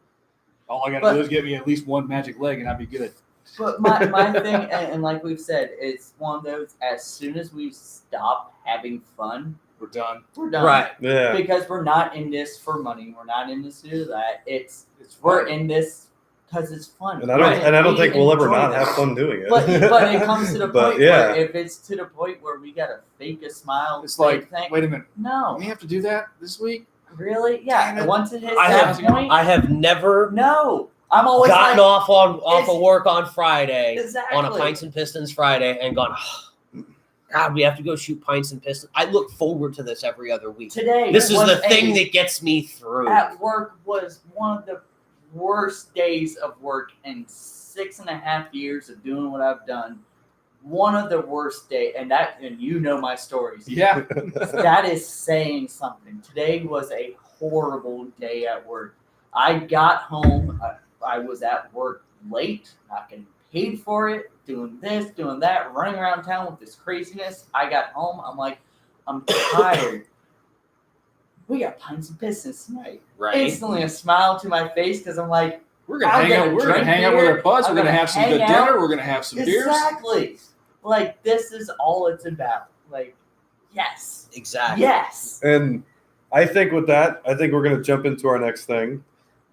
All I got But- to do is get me at least one magic leg, and I'd be good. But my thing, and like we've said, it's one of those. As soon as we stop having fun, We're done. we're done. Right. Yeah. Because we're not in this for money. We're not in this to do that. It's We're fun. in this because it's fun. And I don't We think we'll ever enjoy not this. have fun doing it. But it comes to the But, point yeah. where if it's to the point where we gotta fake a smile, It's fake like, thing, wait a minute, no, we have to do that this week? really, yeah. Damn it. Once it hits I that have- point, I have never no, I'm always gotten like, off it's- of work on Friday exactly. on a Pints and Pistons Friday and gone, oh, God, we have to go shoot Pints and Pistons. I look forward to this every other week. Today, This is was the thing a- that gets me through. at work was one of the worst days of work in 6.5 years of doing what I've done. One of the worst day, and you know my stories. Yeah. That is saying something. Today was a horrible day at work. I got home. I was at work late, not getting paid for it, doing this, doing that, running around town with this craziness. I got home. I'm like, I'm tired. We got Pints and Pistons tonight. Right? Instantly a smile to my face because I'm like, We're gonna I'm hang out. gonna We're gonna drink hang out with beer. our buds. I'm We're gonna gonna have some hang good out. dinner. We're gonna have some beers. exactly. Like, this is all it's about. Like, yes. Exactly. Yes. And I think with that, I think we're going to jump into our next thing,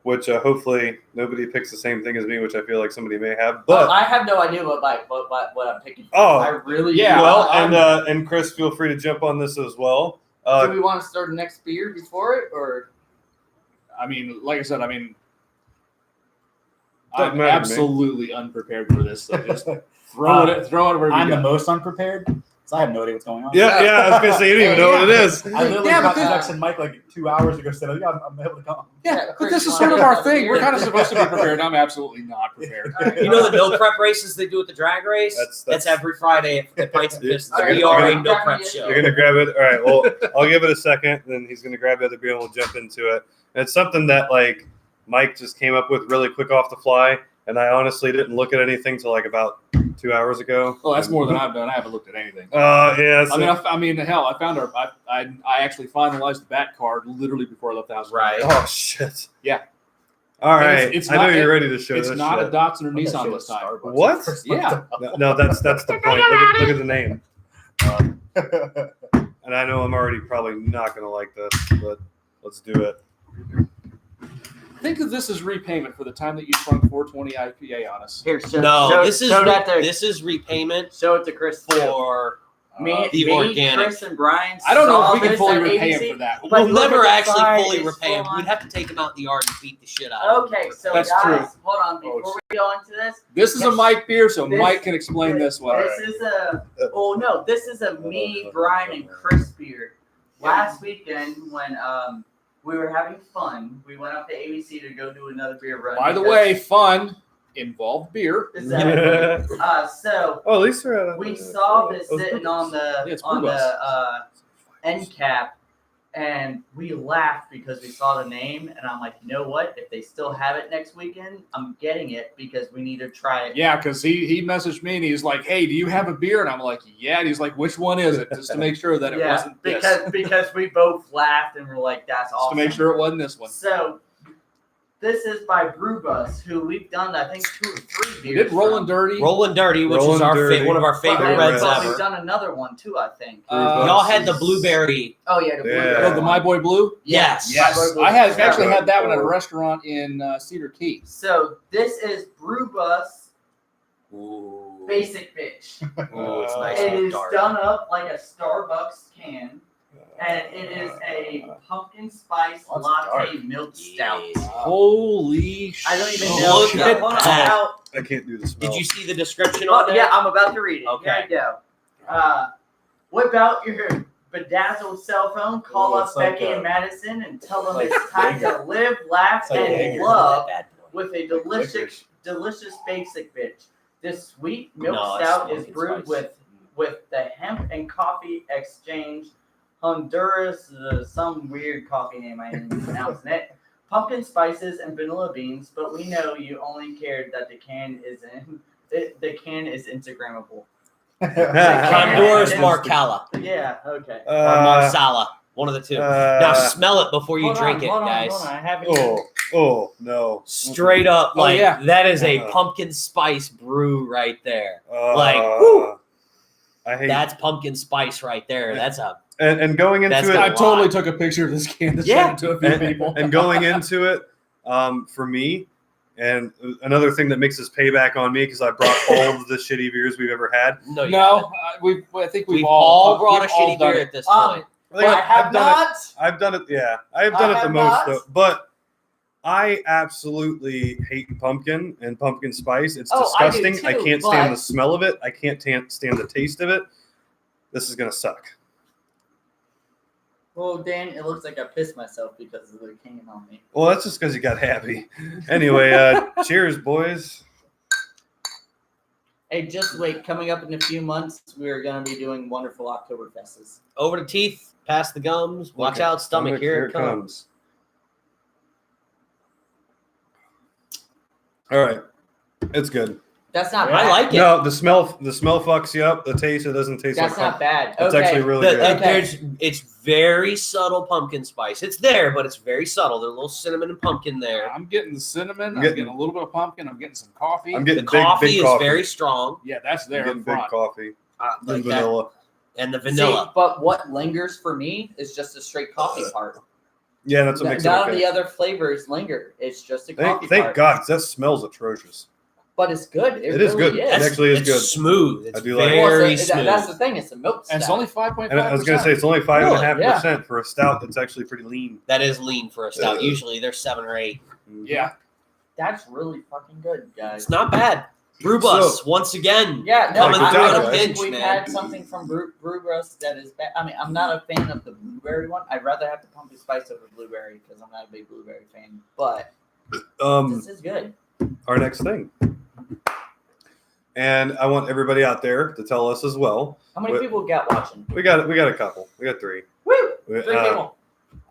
which hopefully nobody picks the same thing as me, which I feel like somebody may have. But I have no idea what I'm picking. Oh, I really yeah, do. well, I'm- and Chris, feel free to jump on this as well. do we want to start the next beer before it, or I mean, like I said, Doesn't I'm matter to me. absolutely unprepared for this. So just throw it wherever I'm you the go. most unprepared, so I have no idea what's going on. Yeah, I was going to say, you don't even know what it is. I literally Yeah, got but to texting Mike like 2 hours ago. Said, "Yeah, I'm able to come." Yeah, but Chris, this you is wanna sort of get our another thing. We're beer? kind of supposed to be prepared. I'm absolutely not prepared. You know the no prep races they do at the drag race? That's- every Friday at Pints and Yeah. Pistons. You're We gonna- are a you're no prep show. You're going to grab it? All right, well, I'll give it a second, then he's going to grab the other beer and we'll jump into it. And it's something that, like, Mike just came up with really quick off the fly, and I honestly didn't look at anything till, like, about 2 hours ago. Oh, that's more than I've done. I haven't looked at anything. Yeah. So, I mean, hell, I found I actually finalized the bat card literally before I left the house. Right. oh shit. Yeah. All right. It's I not- know you're ready to show It's this not shit. a Datsun or I'm gonna show Nissan you this time. Starbucks. What? Yeah. No, that's the point. Look at the name. And I know I'm already probably not gonna like this, but let's do it. Think of this as repayment for the time that you sprung 420 IPA on us. Here, show, No, show, this is show that to, this is repayment show it to Chris. too. for me, the me, organic. Chris, and Brian. I don't know saw if we can this fully at repay ABC, him for that. but We'll look never at the actually side, fully it's repay him. full on. We'd have to take him out in the yard and beat the shit out of him. Okay, so That's guys, true. hold on. Before we go into this, This is a Mike beer, so This- Mike can explain this one. This is a. Oh no, this is a me, Brian, and Chris beer. Last weekend when we were having fun, we went up to ABC to go do another beer run. By the because- way, fun involved beer. Exactly. So Oh, at least they're at we saw this sitting on Yeah, it's the Brewbus. end cap, and we laughed because we saw the name, and I'm like, you know what? If they still have it next weekend, I'm getting it because we need to try it. Yeah, because he messaged me and he's like, "Hey, do you have a beer?" And I'm like, "Yeah." And he's like, "Which one is it?" Just to make sure that it Yeah, wasn't this. because we both laughed and we're like, that's Just awesome. to make sure it wasn't this one. So this is by Brewbus, who we've done I think 2 or 3 We beers. did Rollin' from. Dirty. Rolling Dirty, which Rolling is our Dirty. one of our But favorite Favorite reds reds. we've ever. done another one too, I think. Y'all had the blueberry. Oh yeah, the Yeah. blueberry Oh, the My one. Boy Blue. Yes. Yes, I had actually had that one at a restaurant in Cedar Key. So this is Brewbus Ooh. Basic Bitch. Ooh, it's nice It and is dark. done up like a Starbucks can, and it is a pumpkin spice That's latte dark. milk stout. Yeah. Holy shit! I don't even Oh, know. look at Hold on, that. how- I can't do the smell. Did you see the description on Oh, there? yeah, I'm about to read it. Okay. Here I go. Whip out your bedazzled cell phone, call Ooh, up it's like Becky a- and Madison, and tell them like it's time Jaeger. to live, laugh, It's like and Jaeger. love Bad boy. with a delicious basic bitch. This sweet milk No, it's stout is pumpkin brewed spice. with the hemp and coffee exchange, Honduras, some weird coffee name I didn't pronounce it. Pumpkin spices and vanilla beans, but we know you only cared that the can is Instagrammable. Honduras Yeah. Marcala Yeah, okay. or Marsala, one of the two. Now smell it before you Hold drink on, it, hold on, guys. hold on. I haven't even- No. Straight up, Oh, like yeah. that is a Uh-huh. pumpkin spice brew right there. Uh, Like, whew. I hate That's pumpkin spice right there. That's a and going into That's it. I got- totally took a picture of this can to Yeah. send it to a few people. and going into it, for me, and another thing that makes this payback on me because I brought all of the shitty beers we've ever had. no. You No, I think we've we've all brought a we've all shitty done beer it. at this Um, point. I think I have I've done it. not. I've done it. Yeah, I've done I it the have most. not. Though, but I absolutely hate pumpkin and pumpkin spice. It's Oh, I do disgusting. I too, can't stand but- the smell of it. I can't stand the taste of it. This is gonna suck. Well, Dan, it looks like I pissed myself because of the can on me. Well, that's just because you got happy. Anyway, cheers, boys. Hey, just wait. Coming up in a few months, we're going to be doing wonderful Oktoberfests. Over the teeth, past the gums. Watch Okay. out, stomach. Here it comes. All right, it's good. That's not I bad. like it. No, the smell fucks you up. The taste, it doesn't taste That's like not bad. It's Okay. actually really good. Okay. It's very subtle pumpkin spice. It's there, but it's very subtle. There's a little cinnamon and pumpkin there. I'm getting the cinnamon. I'm I'm getting- getting a little bit of pumpkin. I'm getting some coffee. I'm The getting coffee big is coffee. very strong, Yeah, that's I'm there getting in big front. coffee. like And that. vanilla. And the See, vanilla. but what lingers for me is just a straight coffee part. Yeah, that's what makes it None of okay. the other flavors linger. It's just a coffee Thank part. God, 'cause that smells atrocious. But it's good. It is really good. Is. It actually is it's good. smooth. It's I do like it. Well, very so smooth. that's the thing. It's a milk stout. And it's only 5.5%. And I was gonna say it's only 5.5% Really? for a stout. That's actually pretty lean. That is lean for a stout. Usually they're 7 or 8. Yeah. That's really fucking good, guys. It's not bad. Brewbus, once again. Yeah, no, Coming through I in a don't think pinch, we've man. had something from Brewbus that is bad. I mean, I'm not a fan of the blueberry one. I'd rather have the pumpkin spice over blueberry because I'm not a big blueberry fan. But this is good. Our next thing, and I want everybody out there to tell us as well. How many What- people got watching? We got a couple. We got 3. Woo! We- 3 people.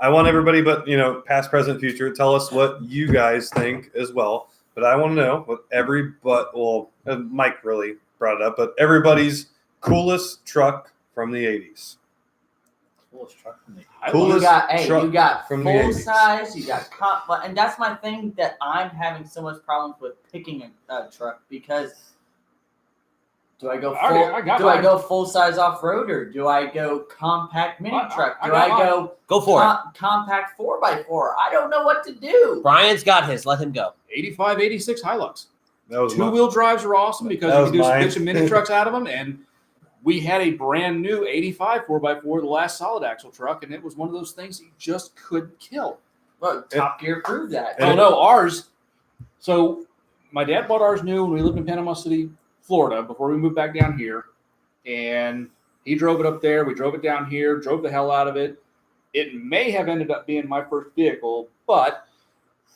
I want everybody, but past, present, future, tell us what you guys think as well. But I want to know what Mike really brought it up, but everybody's coolest truck from the 80s. Coolest truck from the Coolest truck you got from the full 80s. size, you got and that's my thing that I'm having so much problems with picking a truck because do I go I go full size off road or do I go compact mini truck? Do I go Go for it. compact 4x4? I don't know what to do. Brian's got his. Let him go. 85, 86 Hilux. That was Two-wheel drives are awesome because That you was can do some mine. bitchin' mini trucks out of them. And we had a brand new 85 4x4, the last solid axle truck, and it was one of those things you just couldn't kill. Well, Top Gear proved that. Oh no, ours. So my dad bought ours new when we lived in Panama City, Florida, before we moved back down here. And he drove it up there. We drove it down here, drove the hell out of it. It may have ended up being my first vehicle, but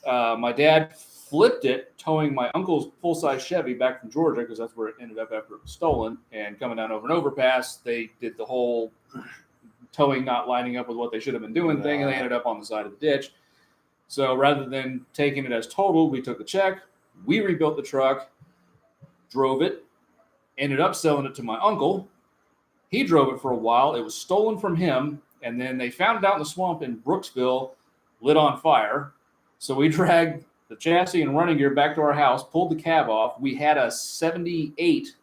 my dad flipped it, towing my uncle's full-size Chevy back from Georgia because that's where it ended up after it was stolen. And coming down over an overpass, they did the whole towing not lining up with what they should have been doing thing, and they ended up on the side of the ditch. So rather than taking it as total, we took the check, we rebuilt the truck, drove it, ended up selling it to my uncle. He drove it for a while. It was stolen from him, and then they found it out in the swamp in Brooksville, lit on fire. So we dragged the chassis and running gear back to our house, pulled the cab off. We had a 78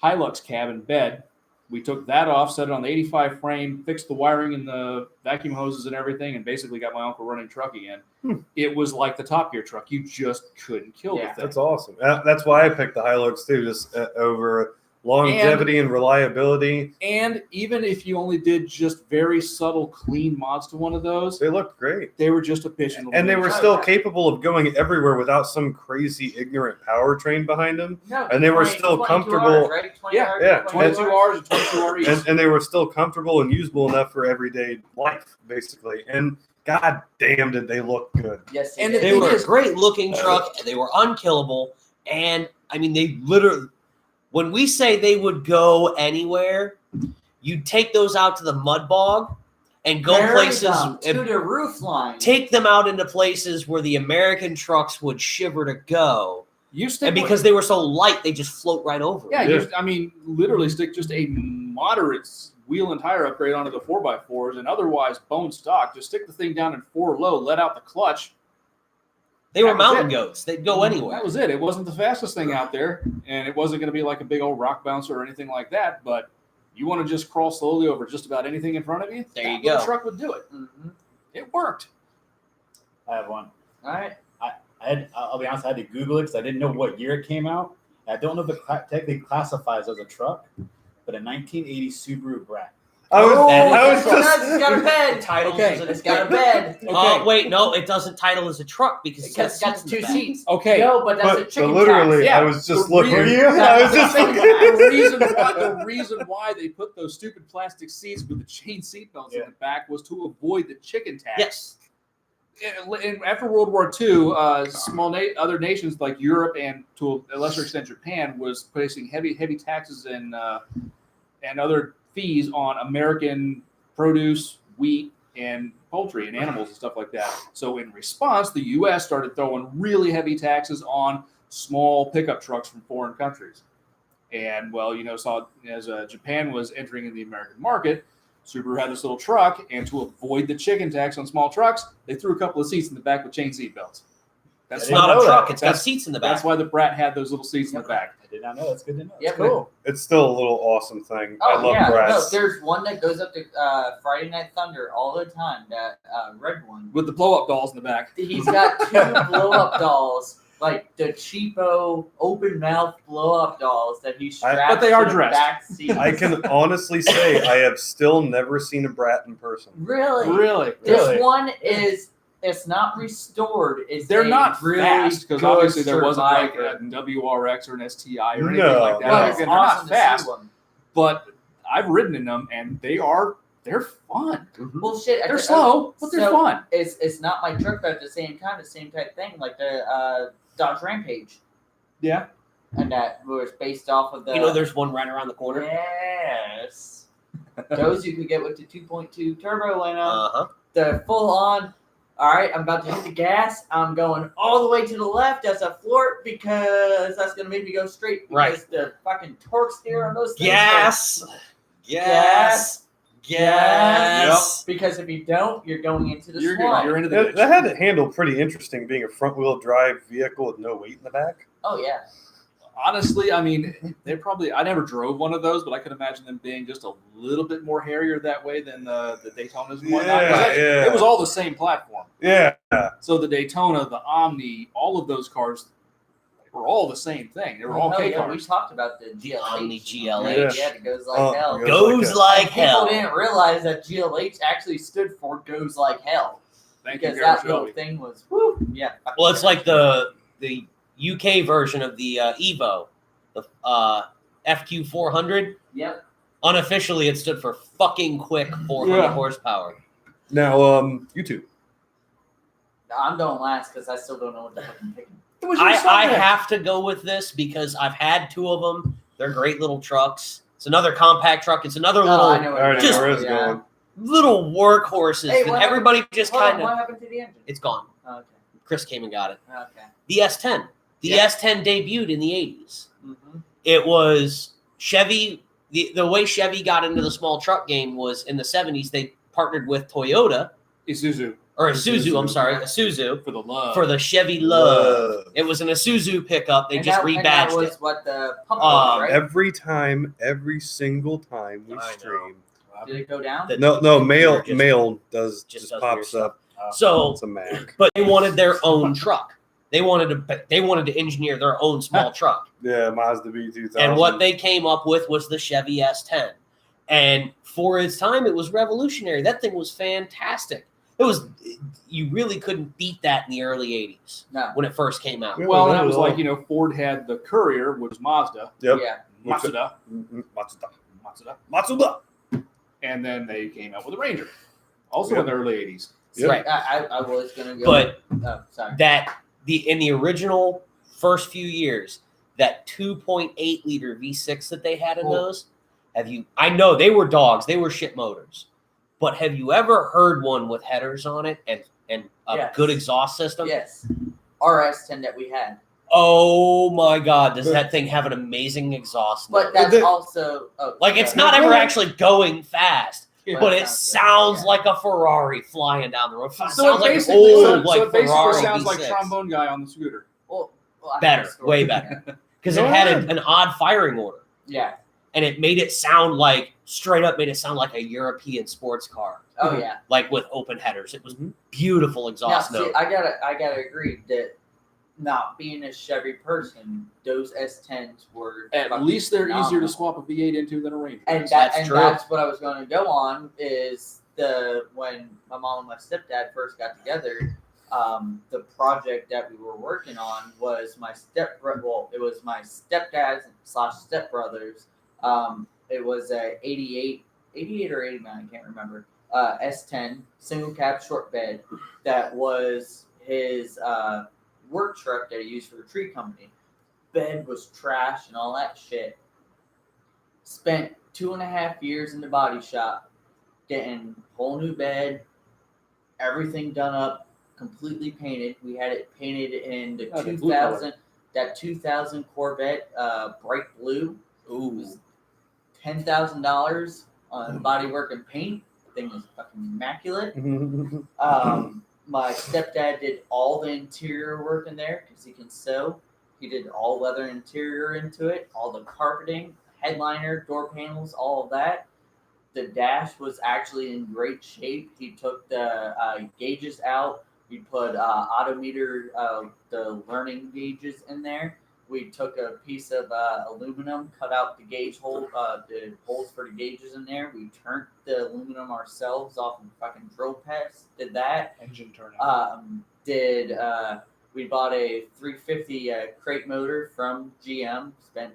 Hilux cab in bed. We took that off, set it on the 85 frame, fixed the wiring and the vacuum hoses and everything, and basically got my uncle running truck again. It was like the Top Gear truck. You just couldn't kill the thing. That's awesome. That's why I picked the Hilux too, just over longevity and reliability. And even if you only did just very subtle, clean mods to one of those, They looked great. they were just a bitch. And they were still capable of going everywhere without some crazy ignorant powertrain behind them. No, And they were still 22 comfortable. Rs, right? 20 Yeah, Rs, yeah, 22 Rs and 22 REs. And they were still comfortable and usable enough for everyday life, basically. And god damn, did they look good. Yes, And did. They were a great looking truck, and they were unkillable. And I mean, they literally, when we say they would go anywhere, you'd take those out to the mud bog and go Bury places them to and the roof line. take them out into places where the American trucks would shiver to go. You stick And because they were so light, they just float right over. Yeah, Yeah. I mean, literally stick just a moderate wheel and tire upgrade onto the 4x4s, and otherwise bone stock. Just stick the thing down in 4 low, let out the clutch. They were That was mountain it. goats. They'd go anywhere. That was it. It wasn't the fastest thing out there, and it wasn't going to be like a big old rock bouncer or anything like that. But you want to just crawl slowly over just about anything in front of you? There that you go. little truck would do it. Mhm. It worked. I have one. All right. I'll be honest, I had to Google it because I didn't know what year it came out. I don't know if it technically classifies as a truck, but a 1980 Subaru Brat. I was It's got a bed. Titles Okay. is It's got a bed. Okay. Wait, no, it doesn't title as a truck because It's got the 2 seats. Okay. No, but that's a But chicken literally, tax. Yeah. I was just The looking. reason- I was just the looking. reason why they put those stupid plastic seats with the chain seat belts in Yeah. the back was to avoid the chicken tax. Yes. And after World War II, other nations like Europe and to a lesser extent Japan was placing heavy taxes and other fees on American produce, wheat, and poultry and animals and stuff like that. So in response, the U.S. started throwing really heavy taxes on small pickup trucks from foreign countries. And as Japan was entering in the American market, Subaru had this little truck, and to avoid the chicken tax on small trucks, they threw a couple of seats in the back with chain seat belts. That's It's I why, didn't not know a truck. that. It's got seats in the back. that's why the Brat had those little seats in the back. I did not know. That's good to know. Yep. That's cool. It's still a little awesome thing. Oh I love yeah, brats. no, there's one that goes up to Friday Night Thunder all the time. That red one. With the blow-up dolls in the back. He's got 2 blow-up dolls, like the cheapo open mouth blow-up dolls that he straps But they are to the dressed. back seat. I can honestly say I have still never seen a brat in person. Really, Really? this Really? one is. It's not restored. It's They're a not really fast because good obviously there wasn't like survivor. a WRX or an STI or anything No, like that. no. But it's They're awesome not fast, to see one. but I've ridden in them and they're fun. Well, shit, They're slow, but they're so fun. It's not my truck, but at the same time, the same type thing, like the Dodge Rampage, Yeah. and that was based off of the. There's one right around the corner. Yes. Those you could get with the 2.2 turbo in them. Uh-huh. The full-on All right, I'm about to hit the gas. I'm going all the way to the left as I floor because that's gonna make me go straight. Because the fucking torque steer on those things. Gas. Because if you don't, you're going into the You're swamp. into the That had to handle pretty interesting being a front wheel drive vehicle with no weight in the back. Oh yeah. Honestly, I mean, I never drove one of those, but I could imagine them being just a little bit more hairier that way than the Daytonas and whatnot. Yeah. It was all the same platform. Yeah. So the Daytona, the Omni, all of those cars were all the same thing. They were all K We cars. talked about the GLH. Omni GLH. Yeah, it goes like hell. Goes like And people hell. didn't realize that GLH actually stood for goes like hell. Thank you, Because Gary that little Shelby. thing was, woo, yeah. Well, it's like the UK version of the Evo, the FQ 400. Yep. Unofficially, it stood for fucking quick 400 Yeah. horsepower. Now, YouTube. I'm going last because I still don't know what the fuck I'm picking. I have to go with this because I've had two of them. They're great little trucks. It's another compact truck. It's another I little know I already Just- know where it's yeah. going. little workhorses Hey, that what everybody just Hold on, kind what of. happened to the engine? It's gone. Okay. Chris came and got it. Okay. The S10. The Yeah. S10 debuted in the 80s. Mm-hmm. It was Chevy. The way Chevy got into the small truck game was in the 70s. They partnered with Toyota Isuzu or Isuzu. I'm Isuzu. sorry, Isuzu for the love. for the Chevy Love. It was an Isuzu pickup. They just and that rebadged was it. what the pump was, right? Every single time we I know. stream. Did it go down? The- No, mail just- just does pops weird up. So, It's a Mac. but they wanted their own truck. They wanted to engineer their own small truck. Yeah, Mazda B2000. And what they came up with was the Chevy S10. And for its time, it was revolutionary. That thing was fantastic. You really couldn't beat that in the early 80s No. when it first came out. Yeah. Well, that was like, Ford had the Courier, which was Mazda, Yep. Yeah. Matsuda, Matsuda. and then they came out with the Ranger, also in the early 80s. Yep. Right. I was gonna go. But Sorry. in the original first few years, that 2.8 liter V6 that they had in those, I know they were dogs, they were shit motors. But have you ever heard one with headers on it and a Yes. good exhaust system? Yes. RS10 that we had. Oh my God, does that thing have an amazing exhaust? But note? that's also Like it's sorry. not ever actually going fast, Yeah, but it it sounds sounds good, like a Ferrari flying down the road. So Sounds it like basically, an so old like it basically Ferrari sounds like V6. Trombone Guy on the scooter. Well, I have Better, a story. way better, because it had an odd firing order, Yeah. and it made it sound like a European sports car, Oh yeah. like with open headers. It was beautiful Now, exhaust see, note. I gotta agree that not being a Chevy person, those S10s were At fucking least they're easier phenomenal. to swap a V8 into than a Ranger. And That's true. that's what I was going to go on is when my mom and my stepdad first got together, the project that we were working on was it was my stepdad's / stepbrother's. It was a 88 or 89, I can't remember. S10 single cab short bed that was his work truck that he used for the tree company. Bed was trash and all that shit. Spent 2.5 years in the body shop getting whole new bed, everything done up, completely painted. We had it painted in the the blue color. 2000 Corvette, bright blue. Ooh, It was $10,000 on body work and paint. The thing was fucking immaculate. My stepdad did all the interior work in there because he can sew. He did all leather interior into it, all the carpeting, headliner, door panels, all of that. The dash was actually in great shape. He took the gauges out. We put odometer, the learning gauges in there. We took a piece of aluminum, cut out the gauge hole, the holes for the gauges in there. We turned the aluminum ourselves off of fucking drill press. Did that. Engine turning. We bought a 350 crate motor from GM. Spent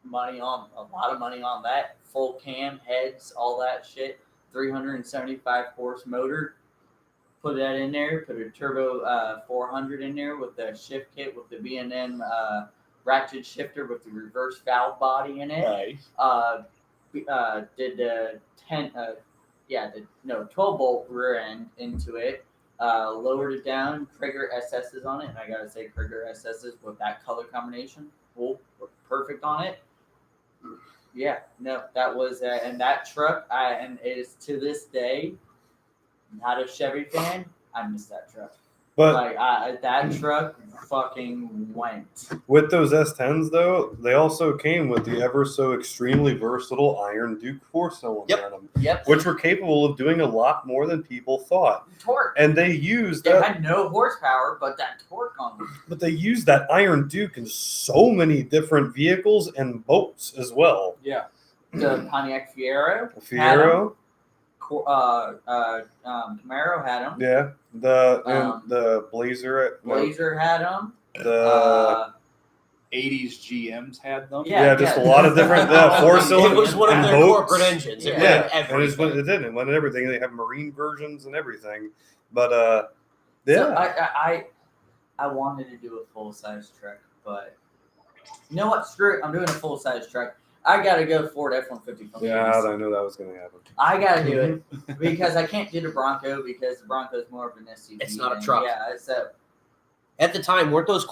a lot of money on that. Full cam, heads, all that shit. 375 horse motor. Put that in there. Put a turbo 400 in there with the shift kit with the B&M ratchet shifter with the reverse valve body in it. Did the 12 bolt rear end into it. lowered it down, Krieger SS's on it, and I gotta say Krieger SS's with that color combination, cool, perfect on it. Yeah, no, that was and that truck, and it is to this day, not a Chevy fan. I miss that truck. But Like that truck fucking went. with those S10s though, they also came with the ever so extremely versatile Iron Duke 4-cylinder in them, Yep. which were capable of doing a lot more than people thought. Torque. And they used They that, had no horsepower, but that torque on them. but they used that Iron Duke in so many different vehicles and boats as well. Yeah. The Pontiac Fiero. Fiero, Camaro had them. yeah, the Blazer, Blazer had them. the 80s GMs had them. Yeah. just a lot of different 4-cylinder. It was one of and their boats. corporate engines. It Yeah. ran And everything. it did. It went everything. They have marine versions and everything. But So I wanted to do a full size truck, but you know what? Screw it. I'm doing a full size truck. I gotta go Ford F-150. yeah, I knew that was going to happen. I gotta do it because I can't do the Bronco because the Bronco is more of an SUV. It's not a and truck. Yeah, so At the time, weren't those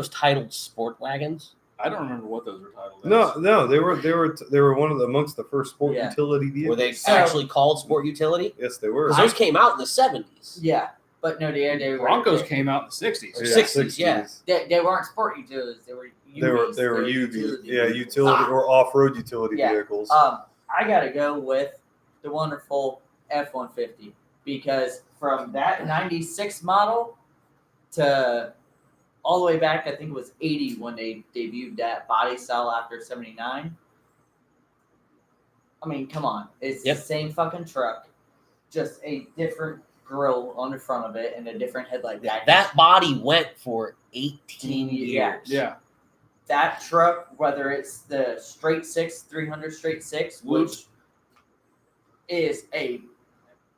titled sport wagons? I don't remember what those were titled. No, they were one of the amongst the first sport Yeah. utility Were vehicles. they So- actually called sport utility? Yes, they were. Because those came out in the 70s. yeah, but no, they were Broncos came out in the 60s. Yeah. 60s, yeah. They weren't sport utilities. They were UVs. They were UV, utility Ah. or off-road utility Yeah. vehicles. I gotta go with the wonderful F-150 because from that '96 model to all the way back, I think it was '80 when they debuted that body style after '79. I mean, come on, it's Yep. the same fucking truck, just a different grille on the front of it and a different headlight package. That body went for 18 Yeah. years. Yeah. That truck, whether it's the straight six, 300 straight six, which is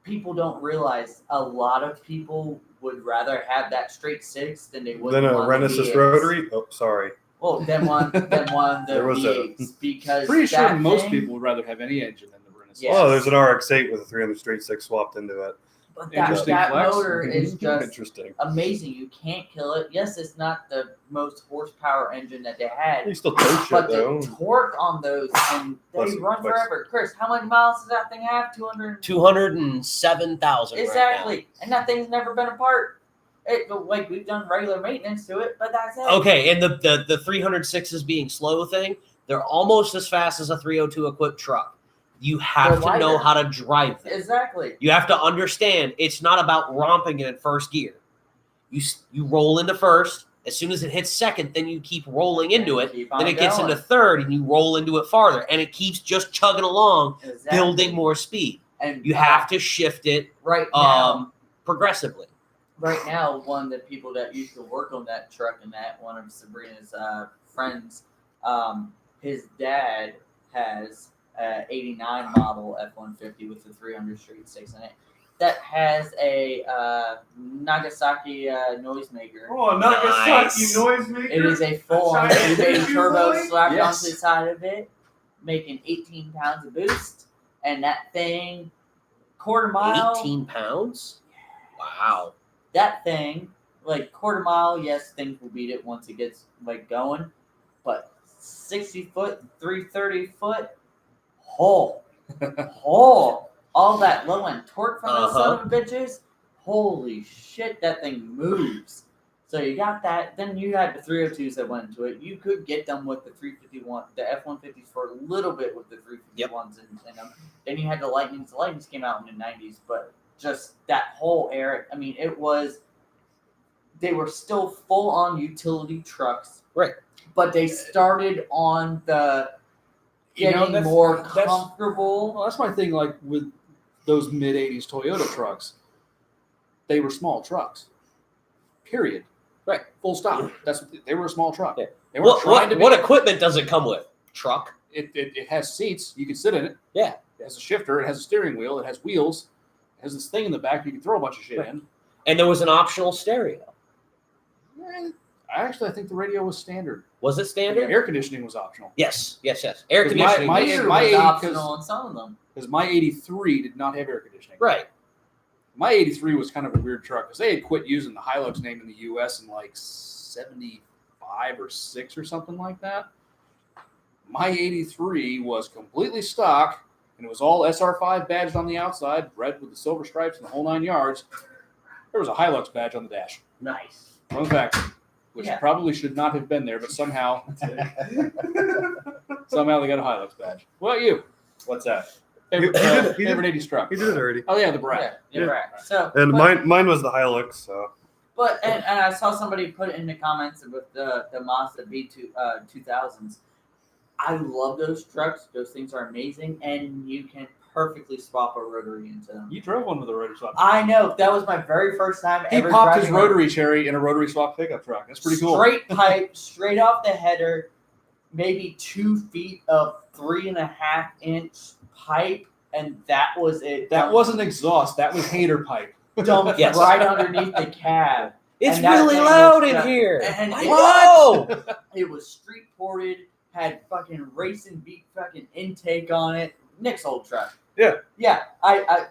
people don't realize a lot of people would rather have that straight six than they would Then a one of the Renesis V8s. rotary. Oh, sorry. Well, then one of the There was a- V8s because Pretty sure that most thing- people would rather have any engine than the Renaissance. Yes. Oh, there's an RX-8 with a 300 straight six swapped into it. But Interesting that flex. motor is just Interesting. amazing. You can't kill it. Yes, it's not the most horsepower engine that they had, You still tow shit but though. the torque on those and they Plus- run plus- forever. Chris, how many miles does that thing have? 200. 207,000 Exactly, and that thing's never been apart. Like we've done regular maintenance to it, but that's it. right now. Okay, and the 306s being slow thing, they're almost as fast as a 302 equipped truck. You have They're to know lighter. how to drive them. Exactly. You have to understand it's not about romping it in first gear. You roll into first. As soon as it hits second, then you keep rolling into it. Keep on Then it gets going. into third, and you roll into it farther, and it keeps just chugging along, Exactly. building more speed. And You have to shift it right now. progressively. Right now, one of the people that used to work on that truck and that one of Sabrina's friends, his dad has 89 model F-150 with the 300 straight six in it. That has a Nagasaki noisemaker. Oh, Nice. noisemaker. It is a full-on That's right. 280 turbo Boy. slapped Yes. onto the side of it, making 18 pounds of boost, and that thing, quarter mile. 18 pounds? Wow. That thing, like quarter mile, yes, things will beat it once it gets like going, but 60 foot, 330 foot, whole, all that low end torque from those son of a bitches. Holy shit, that thing moves. So you got that. Then you had the 302s that went into it. You could get them with the 351, the F-150s for a little bit with the 351s in them. Then you had the Lightnings. The Lightnings came out in the 90s, but just that whole era. I mean, they were still full on utility trucks. Right. But they started on the You know, getting that's- more that's- comfortable. Well, that's my thing. Like with those mid '80s Toyota trucks, they were small trucks. Period. Right. Full stop. That's what they were a small truck. Yeah. They weren't trying to be. What equipment does it come with? Truck. It has seats. You can sit in it. Yeah. It has a shifter. It has a steering wheel. It has wheels. It has this thing in the back you can throw a bunch of shit Right. in. And there was an optional stereo. I think the radio was standard. Was it standard? Air conditioning was optional. Yes. Air Because conditioning. my- Heater my was 80 optional on some of them. Because my '83 did not have air conditioning. Right. My 83 was kind of a weird truck because they had quit using the Hilux name in the U.S. in like 75 or 6 or something like that. My 83 was completely stock, and it was all SR5 badged on the outside, red with the silver stripes and the whole 9 yards. There was a Hilux badge on the dash. Nice. From the factory, which Yeah. probably should not have been there, but somehow they got a Hilux badge. What about you? What's that? Favorite, He did- favorite 80s truck? He did it already. Oh, yeah, the Brat. Yeah, Yeah. right. So, And but, mine was the Hilux. So and I saw somebody put in the comments with the Mazda B2000s. I love those trucks. Those things are amazing, and you can perfectly swap a rotary into them. You drove one with a rotary swap. I know that was my very first time He ever popped his driving a rotary cherry in a rotary swap pickup truck. That's pretty cool. Straight pipe, straight off the header, maybe 2 feet of 3.5-inch pipe, and that was it. That wasn't exhaust. That was hater pipe. dumped Yes. right underneath the cab. It's And that really thing loud was in just- here. and it- Whoa! It was street ported, had fucking racing beat fucking intake on it. Nick's old truck. Yeah. Yeah.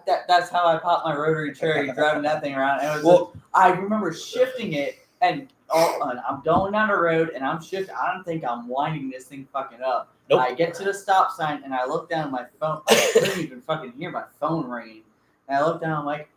That's how I popped my rotary cherry driving that thing around. And it was Well- I remember shifting it and I'm going down the road and I'm shifting. I don't think I'm winding this thing fucking up. Nope. I get to the stop sign and I look down at my phone. I couldn't even fucking hear my phone ringing. And I look down, I'm like,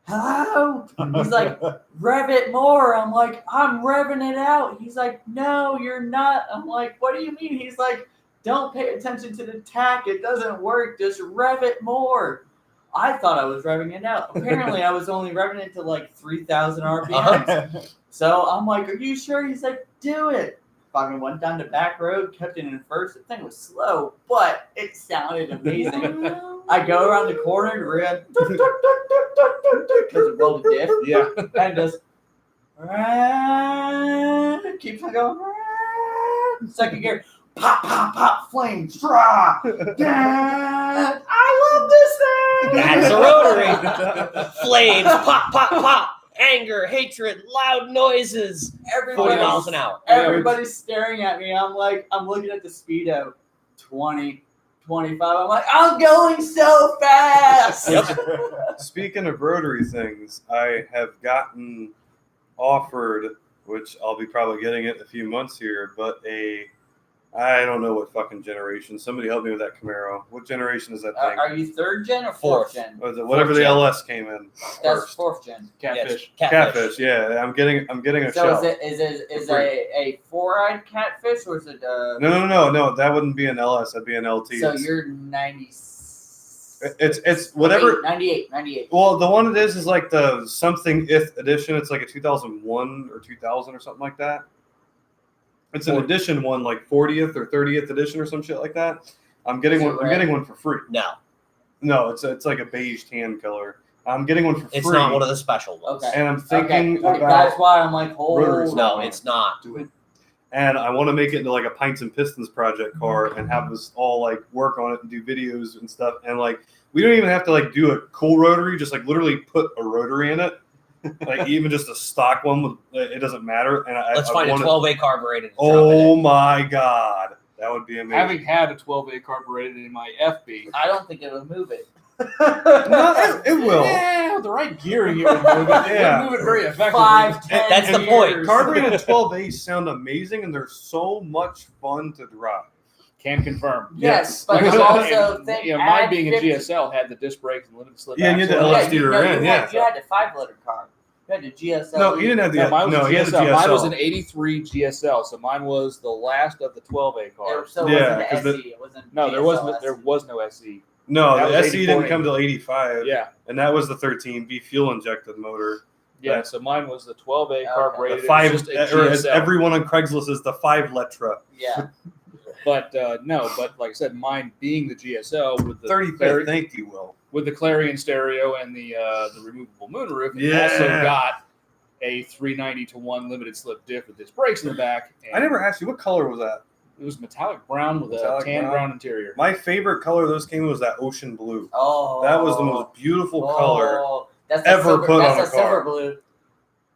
hello? He's like, rev it more. I'm like, I'm revving it out. He's like, no, you're not. I'm like, what do you mean? He's like, don't pay attention to the tack. It doesn't work. Just rev it more. I thought I was revving it out. Apparently, I was only revving it to like 3,000 RPMs. So I'm like, are you sure? He's like, do it. Fucking went down the back road, kept it in first. The thing was slow, but it sounded amazing. I go around the corner, rev, because it rolled the diff, Yeah. and just keeps on going. Second gear, pop, pop, pop, flames, draw. I love this thing. That's a rotary. Flames, pop, pop, pop. Anger, hatred, loud noises. 40 miles an hour. Everybody's staring at me. I'm like, I'm looking at the speedo, 20, 25. I'm like, I'm going so fast. Yep. speaking of rotary things, I have gotten offered, which I'll be probably getting it in a few months here, but I don't know what fucking generation. Somebody help me with that Camaro. What generation is that thing? Are you third gen or Fourth. fourth gen? Or is it whatever Fourth the gen. LS came in That's first? fourth gen. Catfish. Yes, Catfish, yeah. I'm getting a So shell. is a four-eyed catfish or is it No. That wouldn't be an LS. That'd be an LT. So It's- you're 90. it's whatever. 98. Well, the one it is like the something if edition. It's like a 2001 or 2000 or something like that. It's an edition one, like 40th or 30th edition or some shit like that. I'm getting Is it one. I'm red? getting one for free. No, It's like a beige tan color. I'm getting one for free. it's not one of the special ones. Okay. And I'm thinking Okay. about That's why I'm like, rotary hold No, on. it's not. and I want to make it into like a Pints and Pistons project car and have us all like work on it and do videos and stuff. And like we don't even have to like do a cool rotary, just like literally put a rotary in it. Like even just a stock one with it doesn't matter. And Let's I find a wanna- 12A carbureted. And Oh my god, that would be amazing. Having had a 12A carbureted in my FB. I don't think it would move it. No, it will. Yeah, with the right gearing, it would move it. It Yeah. would move it very effectively. 5, 10 That's the point. years. Carbureted 12A's sound amazing and they're so much fun to drive. Can confirm. Yes, but Like you I also said, think mine add being 50 a GSL had the disc brakes and limited slip. Yeah, and you had the axle. LS steerer in, you yeah. had the 5-liter car. You had the GSL. No, you didn't have the No, mine was no, a he had the GSL. Mine was GSL. an 83 GSL, so mine was the last of the 12A cars. So Yeah, it 'cause wasn't the SE. It wasn't No, there GSL was no SE. No, That the was SE didn't 84. come till 85. Yeah, And that was the 13V fuel injected motor. yeah. So mine was the 12A Okay. carbureted. The It was 5, just a or as GSL. everyone on Craigslist is the 5 Letra. Yeah. But no, but like I said, mine being the GSL with the 35th, thank you, Will. with the Clarion stereo and the removable moonroof, it Yeah. also got a 390-1 limited slip diff with disc brakes in the back. And I never asked you, what color was that? It was metallic brown with Metallic a tan brown. brown interior. My favorite color of those came was that ocean blue. Oh. That was the most beautiful color. That's ever silver, put that's on a silver car. blue.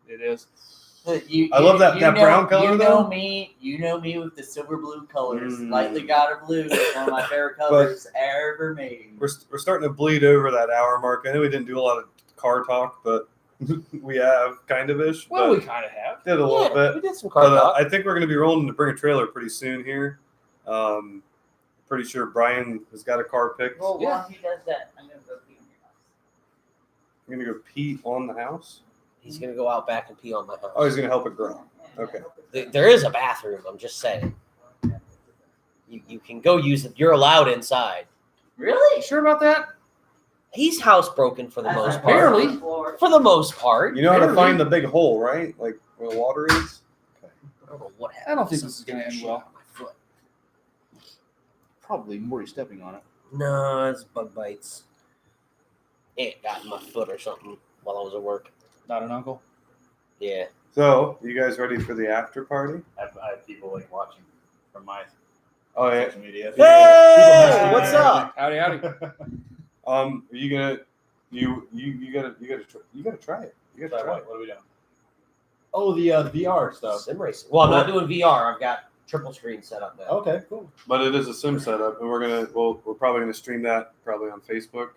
It is. I love that brown color, You though. know me with the silver blue colors. Mm. Lightly got a blue is one of my favorite colors ever made. We're starting to bleed over that hour mark. I know we didn't do a lot of car talk, but we have kind of ish. Well, but we kind of have. did a little bit. We did some car But talk. I think we're going to be rolling to bring a trailer pretty soon here. Pretty sure Brian has got a car picked. Well, Yeah. while he does that, I'm gonna go pee in your house. I'm going to go pee on the house. He's gonna go out back and pee on my house. Oh, he's going to help it grow. Okay. There is a bathroom. I'm just saying. You can go use it. You're allowed inside. Really? You sure about that? He's housebroken for the That's most like part. Barely. on the floor. For the most part. You know how to Barely. find the big hole, right? Like where the water is? I don't know what happened. I don't think Some this is gonna end shit well. on my foot. Probably Morty stepping on it. No, it's bug bites. It got in my foot or something while I was at work. Not an uncle. Yeah. So, you guys ready for the after party? I have people like watching from my Oh, yeah. social media. Hey, People what's messaging me. up? Howdy, howdy. Are you gonna you gotta try it. You gotta try it. What are we doing? Oh, the VR stuff. Sim racing. Well, I'm not doing VR. I've got triple screen set up now. Okay, cool. But it is a sim setup, and we're probably gonna stream that probably on Facebook,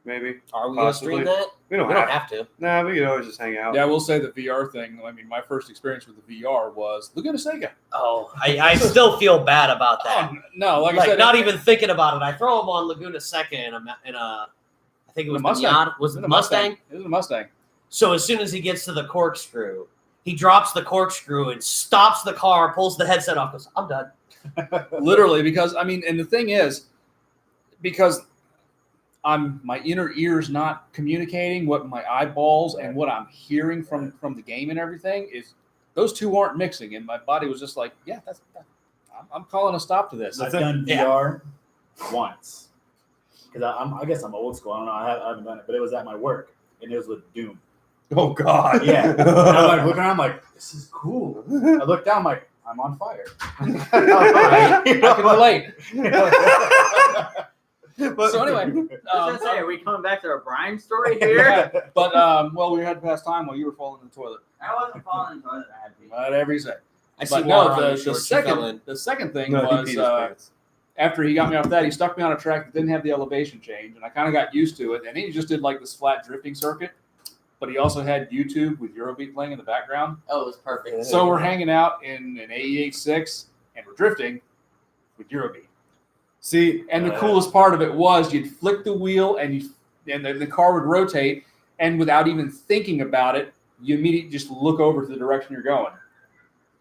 maybe. Are we going to Possibly. stream that? We We don't don't have. have to. Nah, we could always just hang out. Yeah, I will say the VR thing. I mean, my first experience with the VR was Laguna Seca. Oh, I still feel bad about that. Oh, no, like I Like, said, not even thinking about it. I throw them on Laguna Seca in a I think it was The Mustang. Miata. Was it the Mustang? It was a Mustang. So as soon as he gets to the corkscrew, he drops the corkscrew and stops the car, pulls the headset off, goes, I'm done. Literally, because I mean, and the thing is, because my inner ear's not communicating what my eyeballs and what I'm hearing from the game and everything is those two aren't mixing, and my body was just like, yeah, I'm calling a stop to this. I've done Yeah. VR once because I guess I'm old school. I don't know. I haven't done it, but it was at my work and it was with Doom. Oh God. Yeah. And I'm like looking around, I'm like, this is cool. I look down, I'm like, I'm on fire. I can relate. But, So anyway, I was gonna say, are we coming back to our Brian story here? Yeah. but well, we had to pass time while you were falling in the toilet. I wasn't falling into it. I had to. Whatever you say. I see But water no, on your the shorts. You fell in. second thing no, he peed was his pants. after he got me off that, he stuck me on a track that didn't have the elevation change, and I kind of got used to it. And he just did like this flat drifting circuit, but he also had YouTube with Eurobeat playing in the background. Oh, it was perfect. So we're hanging out in an AE86 and we're drifting with Eurobeat. See, And the coolest part of it was you'd flick the wheel and the car would rotate, and without even thinking about it, you immediately just look over to the direction you're going.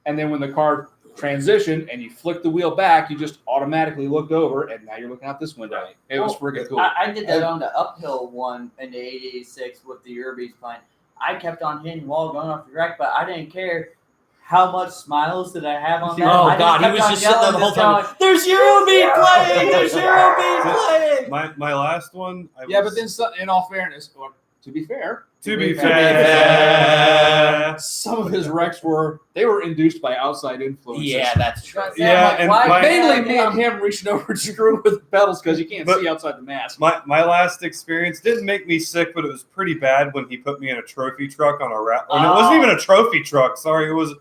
And then when the car transitioned and you flick the wheel back, you just automatically looked over, and now you're looking out this window. Right. It was freaking cool. I did that on the uphill one in the 86 with the Eurobeats playing. I kept on hitting the wall going off the rack, but I didn't care how much smiles did I have on that. Oh, I God. He kept was on just sitting there the whole yelling, time. There's Eurobeat playing! There's Eurobeat playing! my last one. Yeah, but then in all fairness, or to be fair, some of his wrecks were induced by outside influences. Yeah, that's true. Yeah, and why- Mainly me and him reaching over and screwing with the pedals because you can't But- see outside the mask. My last experience didn't make me sick, but it was pretty bad when he put me in a trophy truck on a rat. It wasn't even a trophy truck. Sorry, it was.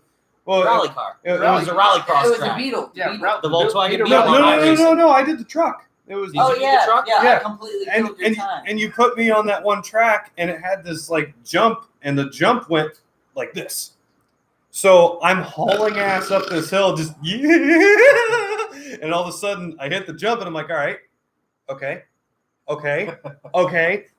Well, Rally car. it It was a rally cross It was track. a Beetle. Yeah, Beetle. The Volkswagen Beetle. Beetle. no. I did the truck. It was. Did Oh you do the yeah, truck? yeah, Yeah. I completely killed your time. And you put me on that one track, and it had this like jump, and the jump went like this. So I'm hauling ass up this hill, just and all of a sudden I hit the jump, and I'm like, all right, okay.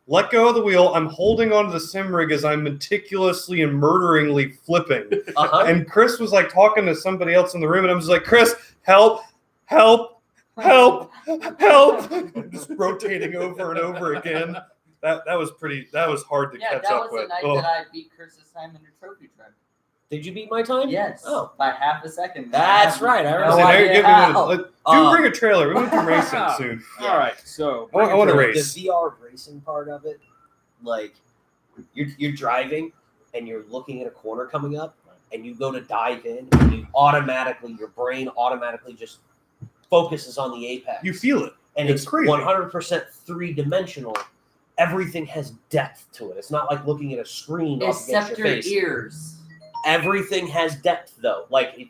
Let go of the wheel. I'm holding onto the sim rig as I'm meticulously and murderingly flipping. Uh-huh. And Chris was like talking to somebody else in the room, and I was like, Chris, help. Just rotating over and over again. That was hard to Yeah, catch that up was the with. night Oh. that I beat Chris's time in the trophy truck. Did you beat my time? Yes. Oh. By half a second. That's right, I No remember. See, now you're idea giving me how. one. Do Uh, bring a trailer. We want to race it soon. All right, so I want to The race. VR racing part of it, like you're driving and you're looking at a corner coming up, and you go to dive in, and your brain automatically just focuses on the apex. You feel it. and it's it's crazy. 100% three-dimensional. Everything has depth to it. It's not like looking at a screen off against Except your your face. ears. Everything has depth though. Like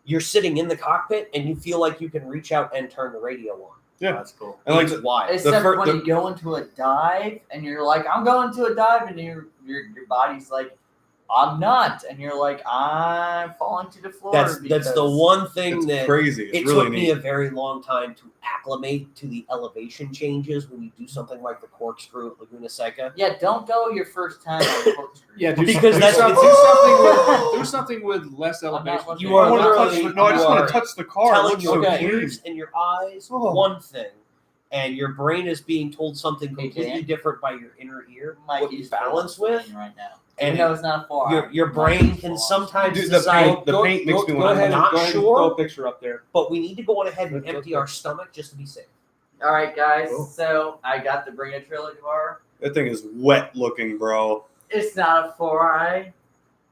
you're sitting in the cockpit and you feel like you can reach out and turn the radio on. Yeah. That's cool. And like It's wide. Except fir- when the- you go into a dive and you're like, I'm going to a dive, and your body's like, I'm not, and you're like, I'm falling to the floor. That's the because- one thing it's that crazy. It's it really took me neat. a very long time to acclimate to the elevation changes when you do something like the corkscrew at Laguna Seca. Yeah, don't go your first time on corkscrew. Yeah, Because do that's- something with less I'm not elevation. looking You are I wanna touch literally the- no, I just you want are to touch the car. It telling looks your so okay. clean. ears and your eyes Oh. one thing, and your brain is being told something Hey, completely Dan. different by your inner ear. Mike, what you he's balance full on with, pain right now. and No, it's not far. your brain can sometimes Dude, the decide. paint makes me go want ahead to. and not go ahead and sure. throw a picture up there. But we need to go on ahead and That's empty okay. our stomach just to be safe. All right, guys. Cool. So I got the Bring a Trailer car. That thing is wet looking, bro. It's not a 4i,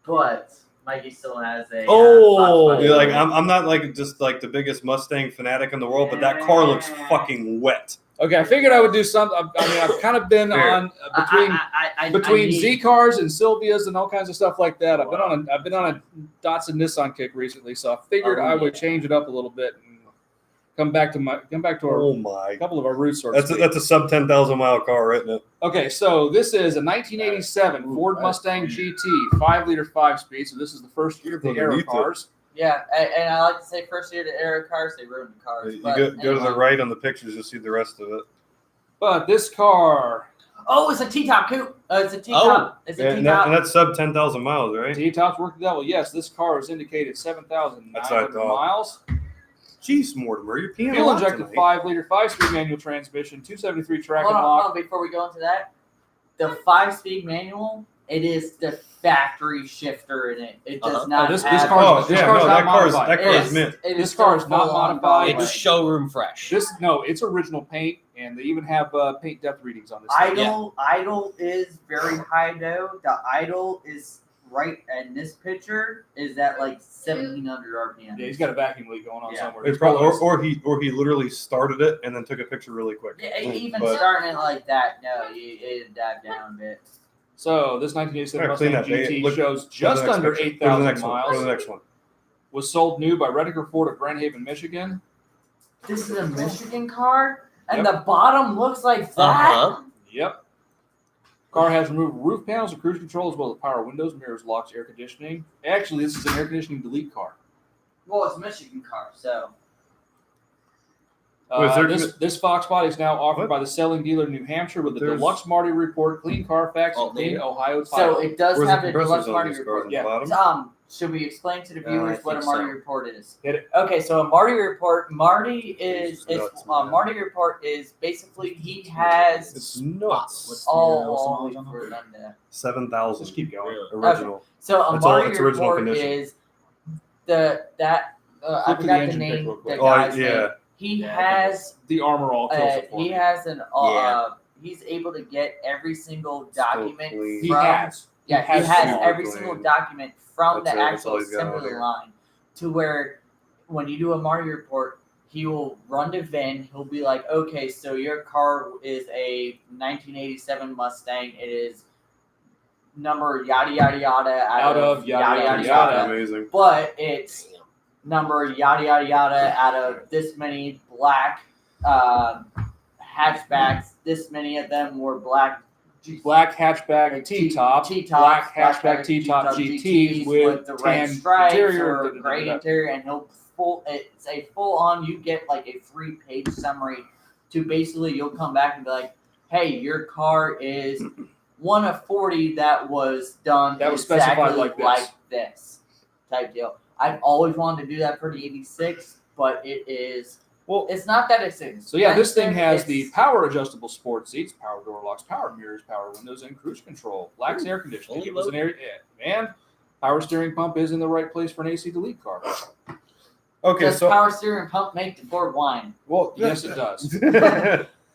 but Mikey still has a. Oh. Fox Dude, like 5. I'm not like just like the biggest Mustang fanatic in the world, but that car looks fucking wet. Okay, I figured I would do something. I mean, I've kind of been Fair. on between need- Z cars and Sylvias and all kinds of stuff like that. I've been on a Datsun Nissan kick recently, so I figured Oh, I would yeah. change it up a little bit and come back to our Oh my! couple of our roots. Sort of That's a sub 10,000 mile car, isn't it? Okay, so this is a 1987 Ooh, Ford that's Mustang clean. GT 5-liter 5-speed. So this is the first year of the era Underneath it. cars. Yeah, and I like to say first year to era cars, they ruin the cars. You but go to the anyway. right on the pictures, you'll see the rest of it. But this car, Oh, it's a T-top coupe. It's a T-top. It's a And, T-top. and that's sub 10,000 miles, right? T-tops work the devil. Yes, this car is indicated That's what I 7,900 thought. miles. Jeez, Mortimer, you're peeing a Fuel lot injected tonight. 5-liter 5-speed manual transmission, 273 track Hold and on, lock. before we go into that, the 5-speed manual, it is the factory shifter in it. It does Uh-huh. not Oh, this have. car's- Oh, this yeah, car's no, not that car's modified. that car It is is- mint. it is This car is still not full-on modified. It's body. showroom fresh. It's original paint, and they even have paint depth readings on this. thing. Idle is very high though. The idle is right in this picture is at like 1,700 RPM. Yeah, he's got a vacuum leak going on Yeah. somewhere. It's He's probably, probably- or he literally started it and then took a picture really quick. Yeah, even But- starting it like that, no, it dive down a bit. So this 1987 Alright, clean Mustang that, GT Look- shows go to just the next under picture. Go to the 8,000 next one. Go to the miles. next one. Was sold new by Redeker Ford of Grand Haven, Michigan. This is a Michigan car, and Yep. the bottom looks like that. Uh-huh. Yep. Car has removed roof panels and cruise control, as well as power windows, mirrors, locks, air conditioning. Actually, this is an air conditioning delete car. Well, it's a Michigan car, so Wait, is there- This Fox body is now offered What? by the selling dealer in New Hampshire with the There's- Deluxe Marty Report, Clean Carfax, Oh, and Clean there. Ohio so title. it does Where's have the a deluxe compressors on Marty these cars report. on Yeah. the bottom? Should we explain to the I viewers what a think Marty so. report is? Hit it. Okay, so a Marty report, Marty is It's nuts, it's man. Marty report is basically he has It's nuts. What's all the, for them to- 7,000. Let's keep going. Original. So a That's all- Marty it's original report condition. is I Flip to the forgot the engine pick name. real The quick. Oh, guy's yeah. name. He has The armor all kills it for he me. has an Yeah. he's able to get every single document clean. He from has. yeah he has has to. every Clean. single document from That's the it, that's all actual he's got on assembly here. line to where when you do a Marty report he will run to VIN. He'll be like, okay, so your car is a 1987 Mustang. It is number yada yada yada Out of yada, yada, yada. Amazing. but it's number yada yada yada out of this many black hatchbacks. This many of them were black. Black hatchback T-top, T-tops, black hatchback T-top GTs with the red tan stripes interior. or gray interior, and it's a full on. You get like a 3-page summary to basically you'll come back and be like, hey, your car is one of 40 that was done That was specified exactly like this. this type deal. I've always wanted to do that for the 86, but it is. Well, It's not that exciting. so yeah, this thing has It's- the power adjustable sport seats, power door locks, power mirrors, power windows, and cruise control. Lacks air conditioning. fully It was an air and power steering pump is in the right place for an AC delete car. Okay, Does so power steering pump make the Ford whine? well, Yes, it does.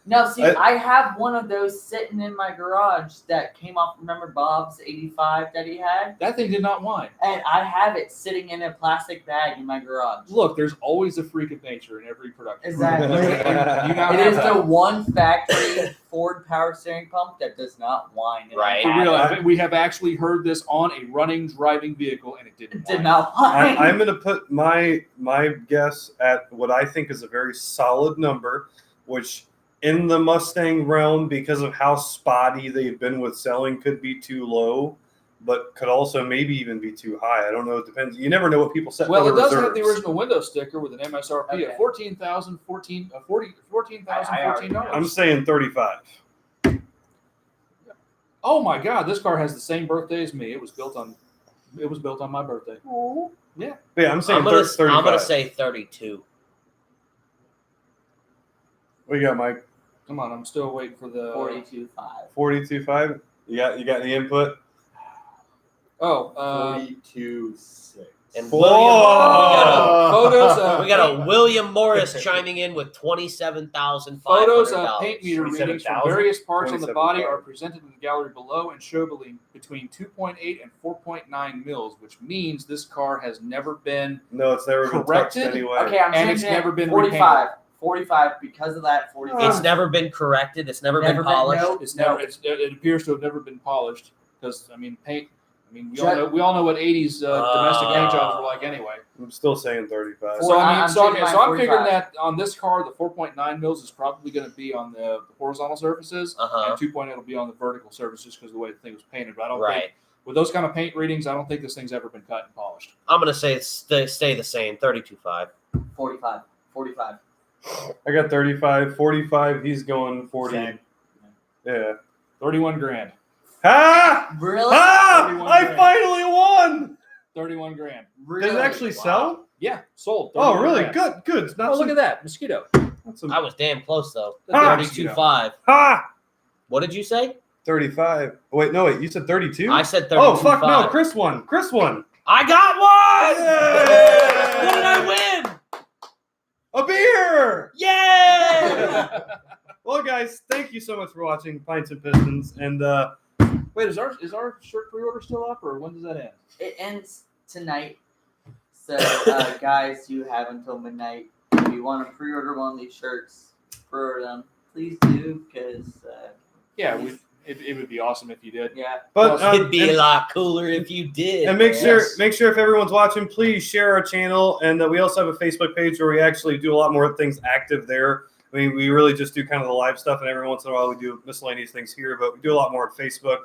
No, see, I- I have one of those sitting in my garage that came off. Remember Bob's 85 that he had, That thing did not whine. and I have it sitting in a plastic bag in my garage. Look, there's always a freak of nature in every production. Exactly. You now It have is that. the one factory Ford power steering pump that does not whine. and Right. I For have real, it. we have actually heard this on a running, driving vehicle, and it didn't. It did whine. not whine. I'm going to put my guess at what I think is a very solid number. which in the Mustang realm, because of how spotty they've been with selling, could be too low, but could also maybe even be too high. I don't know. It depends. You never know what people set Well, for it the does reserves. have the original window sticker with an MSRP Okay. of $14,014. I'm saying 35. Oh my God! This car has the same birthday as me. It was built on my birthday. Yeah, I'm saying I'm gonna 35. say 32. What you got, Mike? Come on, I'm still waiting for the 42.5. 42.5. You got the input. Oh, 42.6. And Whoa! photos. we got a William Morris chiming in with $27,500. Photos of paint meter readings from 27,000? various parts on the body 27,500. are presented in the gallery below and show between 2.8 and 4.9 mils, which means this car has never been No, it's never been touched Corrected? anyway. Okay, I'm And it's changing it. never been 45. 45 because of that. 45. It's never been corrected. It's never been polished. No, It's no. never. It appears to have never been polished because paint. We Ju- all know what '80s domestic paint jobs were like anyway. I'm still saying 35. So I'm changing mine I'm figuring 45. that on this car, the 4.9 mils is probably going to be on the horizontal surfaces, Uh-huh. and 2.8 will be on the vertical surface just because of the way the thing was painted. But I don't Right. think with those kind of paint readings, I don't think this thing's ever been cut and polished. I'm gonna say stay the same. 32.5. 45. 45. I got 35. 45. He's going 40. Same. Yeah. 31 grand. Ha! Really? Ha! 31 I grand. finally won. 31 grand. Really? Did it actually sell? Yeah, sold. Oh, 31 really? grand. Good. Good. Oh, look at that mosquito. That's some, I was damn close though. Ah! 32.5. ha! What did you say? 35. Oh, wait, no, wait. You said 32? I said 32.5. Oh, fuck no. Chris won. Chris won. I got one. Yay! What did I win? A beer! Yay! Well, guys, thank you so much for watching Pints and Pistons. And Wait, is our shirt pre-order still up, or when does that end? It ends tonight. So, guys, you have until midnight. If you want to pre-order one of these shirts, pre-order them. Please do, because, Yeah, it would be awesome if you did. yeah. but It'd be a lot cooler if you did. and make sure Yes. if everyone's watching, please share our channel. And we also have a Facebook page where we actually do a lot more things active there. I mean, we really just do kind of the live stuff, and every once in a while we do miscellaneous things here, but we do a lot more on Facebook.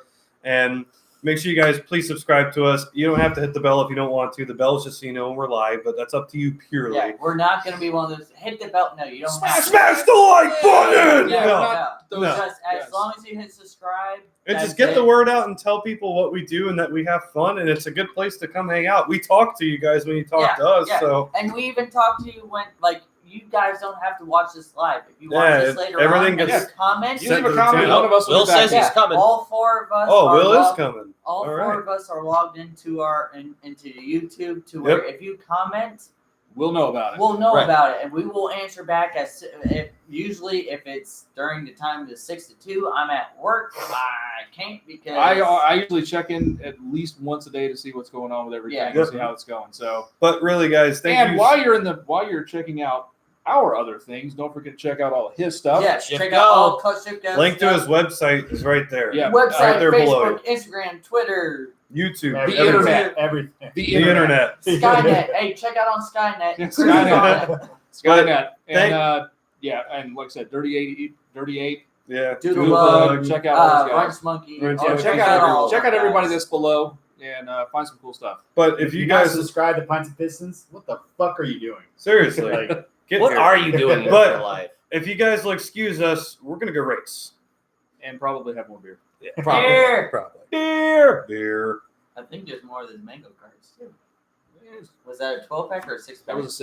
And make sure you guys please subscribe to us. You don't have to hit the bell if you don't want to. The bell is just so you know when we're live, but that's up to you purely. Yeah, we're not going to be one of those, hit the bell. No, you don't have to. Smash the like button! Yeah, No. no. Those- No. Just as Yes. long as you hit subscribe. And that's just get it. the word out and tell people what we do and that we have fun, and it's a good place to come hang out. We talk to you guys when you talk to us, yeah. so And we even talk to you when, like, you guys don't have to watch this live. If you Yeah, watch this later everything on, and gets you comment. You leave a Send it to comment, the one of us will Will be back. says he's coming. All four of us. oh, are Will is logged, coming. All All four right. of us are logged into into YouTube to where if you comment, We'll know about it. we'll know Right. about it, and we will answer back usually if it's during the time of the 6 to 2. I'm at work. I can't because I usually check in at least once a day to see what's going on with everything Yeah. and see how it's going. So, But really, guys, thank and you. while you're checking out our other things, don't forget to check out all of his stuff. yeah, Shift check Go. out all Clutch Shift Go Link to stuff. his website is right there. Yeah. Website, right there below Facebook, Instagram, Twitter, YouTube, The everything. internet. Everything. The The internet. internet. Skynet. Hey, check out on Skynet. Yeah, Skynet. Skynet. Thank- And and like I said, Dirty 8. Yeah. Doodle Doodlebug. Bug. Check out all those guys. Runch Monkey. Runch all- Monkey. Check all out of everybody guys. that's below and find some cool stuff. But if you guys subscribe to Pints and Pistons, what the fuck are you doing? seriously, Like, get What here. are you doing with But- your life? If you guys will excuse us, we're gonna go race. And probably have more beer. Beer. Probably. Beer. I think there's more than mango cards too. Was that a 12 pack or a 6 pack? That was a 6.